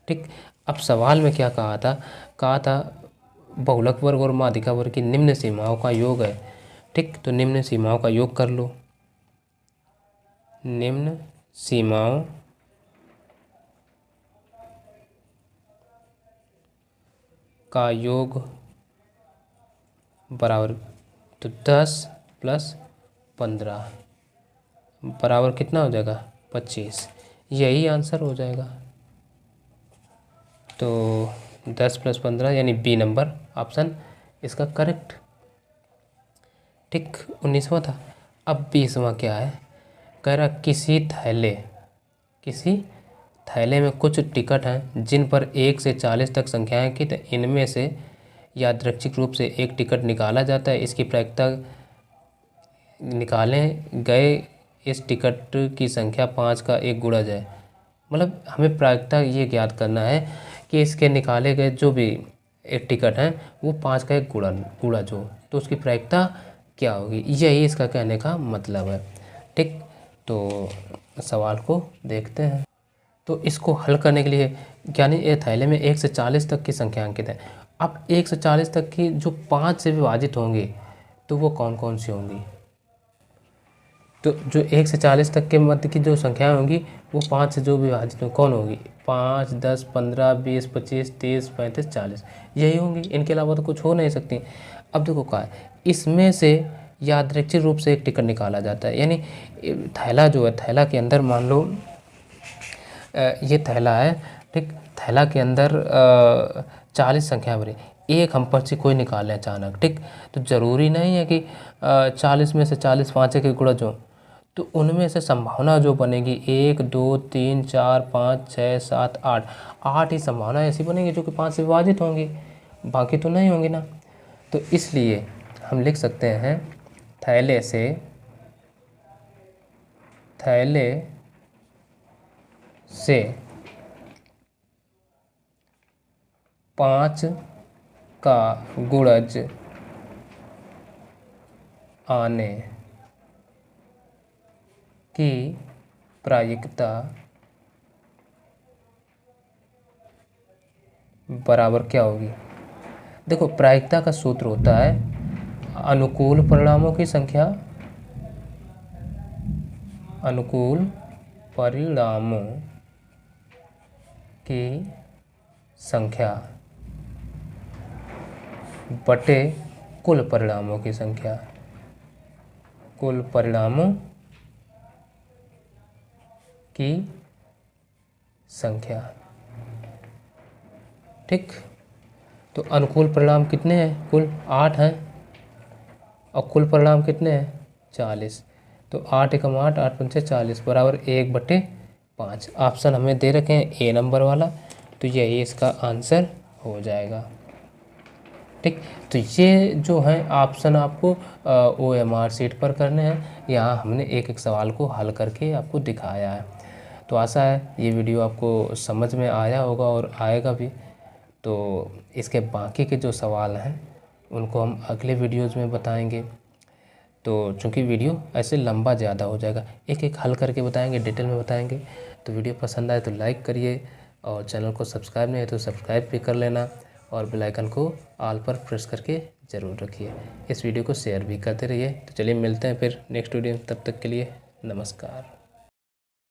ठीक, अब सवाल में क्या कहा था बहुलक वर्ग और माध्यिका वर्ग की निम्न सीमाओं का योग है। ठीक, तो निम्न सीमाओं का योग कर लो। निम्न सीमाओं का योग बराबर, तो 10 + 15 बराबर कितना हो जाएगा 25। यही आंसर हो जाएगा। तो 10 + 15 यानी बी नंबर ऑप्शन इसका करेक्ट। ठीक, 19वां था। अब 20वां क्या है, कह रहा किसी थैले में कुछ टिकट हैं जिन पर 1 से 40 तक संख्याएं अंकित हैं। इनमें से यादृच्छिक रूप से एक टिकट निकाला जाता है, इसकी प्रायिकता निकालें गए इस टिकट की संख्या 5 का एक गुणज है। मतलब हमें प्रायिकता ये ज्ञात करना है कि इसके निकाले गए जो भी एक टिकट हैं वो 5 का एक गुणज हो, तो उसकी प्रायिकता क्या होगी, यही इसका कहने का मतलब है। ठीक, तो सवाल को देखते हैं। तो इसको हल करने के लिए यानी ये थैले में 1 से 40 तक की संख्या अंकित है। अब 1 से 40 तक की जो 5 से विभाजित होंगे तो वो कौन कौन सी होंगी? तो जो 1 से 40 तक के मध्य की जो संख्याएं होंगी वो 5 से जो विभाजित कौन होगी? 5, 10, 15, 20, 25, 30, 35, 40 यही होंगी, इनके अलावा तो कुछ हो नहीं सकती। अब देखो क्या है, इसमें से यादृच्छिक रूप से एक टिकट निकाला जाता है। यानी थैला जो है, थैला के अंदर मान लो ये थैला है, ठीक, थैला के अंदर 40 संख्या भरी, एक हम पर्ची कोई निकालें अचानक, ठीक, तो ज़रूरी नहीं है कि 40 में से 40 5 के गुणज हो, तो उनमें से संभावना जो बनेगी 1 2 3 4 5 6 7 8 8 ही संभावना ऐसी बनेगी जो कि 5 से विभाजित होंगी, बाकी तो नहीं होंगी ना। तो इसलिए हम लिख सकते हैं थैले से 5 का गुणज आने की प्रायिकता बराबर क्या होगी? देखो, प्रायिकता का सूत्र होता है अनुकूल परिणामों की संख्या, अनुकूल परिणामों की संख्या बटे कुल परिणामों की संख्या, कुल परिणामों की संख्या, ठीक। तो अनुकूल परिणाम कितने हैं? कुल 8 हैं, और कुल परिणाम कितने हैं? 40। तो 8 एकम 8, 8 पंचे 40 बराबर 1/5। ऑप्शन हमें दे रखे हैं ए नंबर वाला, तो यही इसका आंसर हो जाएगा, ठीक। तो ये जो है ऑप्शन आपको OMR शीट पर करने हैं। यहाँ हमने एक एक सवाल को हल करके आपको दिखाया है। तो आशा है ये वीडियो आपको समझ में आया होगा और आएगा भी। तो इसके बाकी के जो सवाल हैं उनको हम अगले वीडियोज़ में बताएंगे। तो चूँकि वीडियो ऐसे लंबा ज़्यादा हो जाएगा, एक एक हल करके बताएंगे, डिटेल में बताएंगे। तो वीडियो पसंद आए तो लाइक करिए, और चैनल को सब्सक्राइब नहीं है तो सब्सक्राइब भी कर लेना, और बेल आइकन को ऑल पर प्रेस करके ज़रूर रखिए। इस वीडियो को शेयर भी करते रहिए। तो चलिए मिलते हैं फिर नेक्स्ट वीडियो में, तब तक के लिए नमस्कार।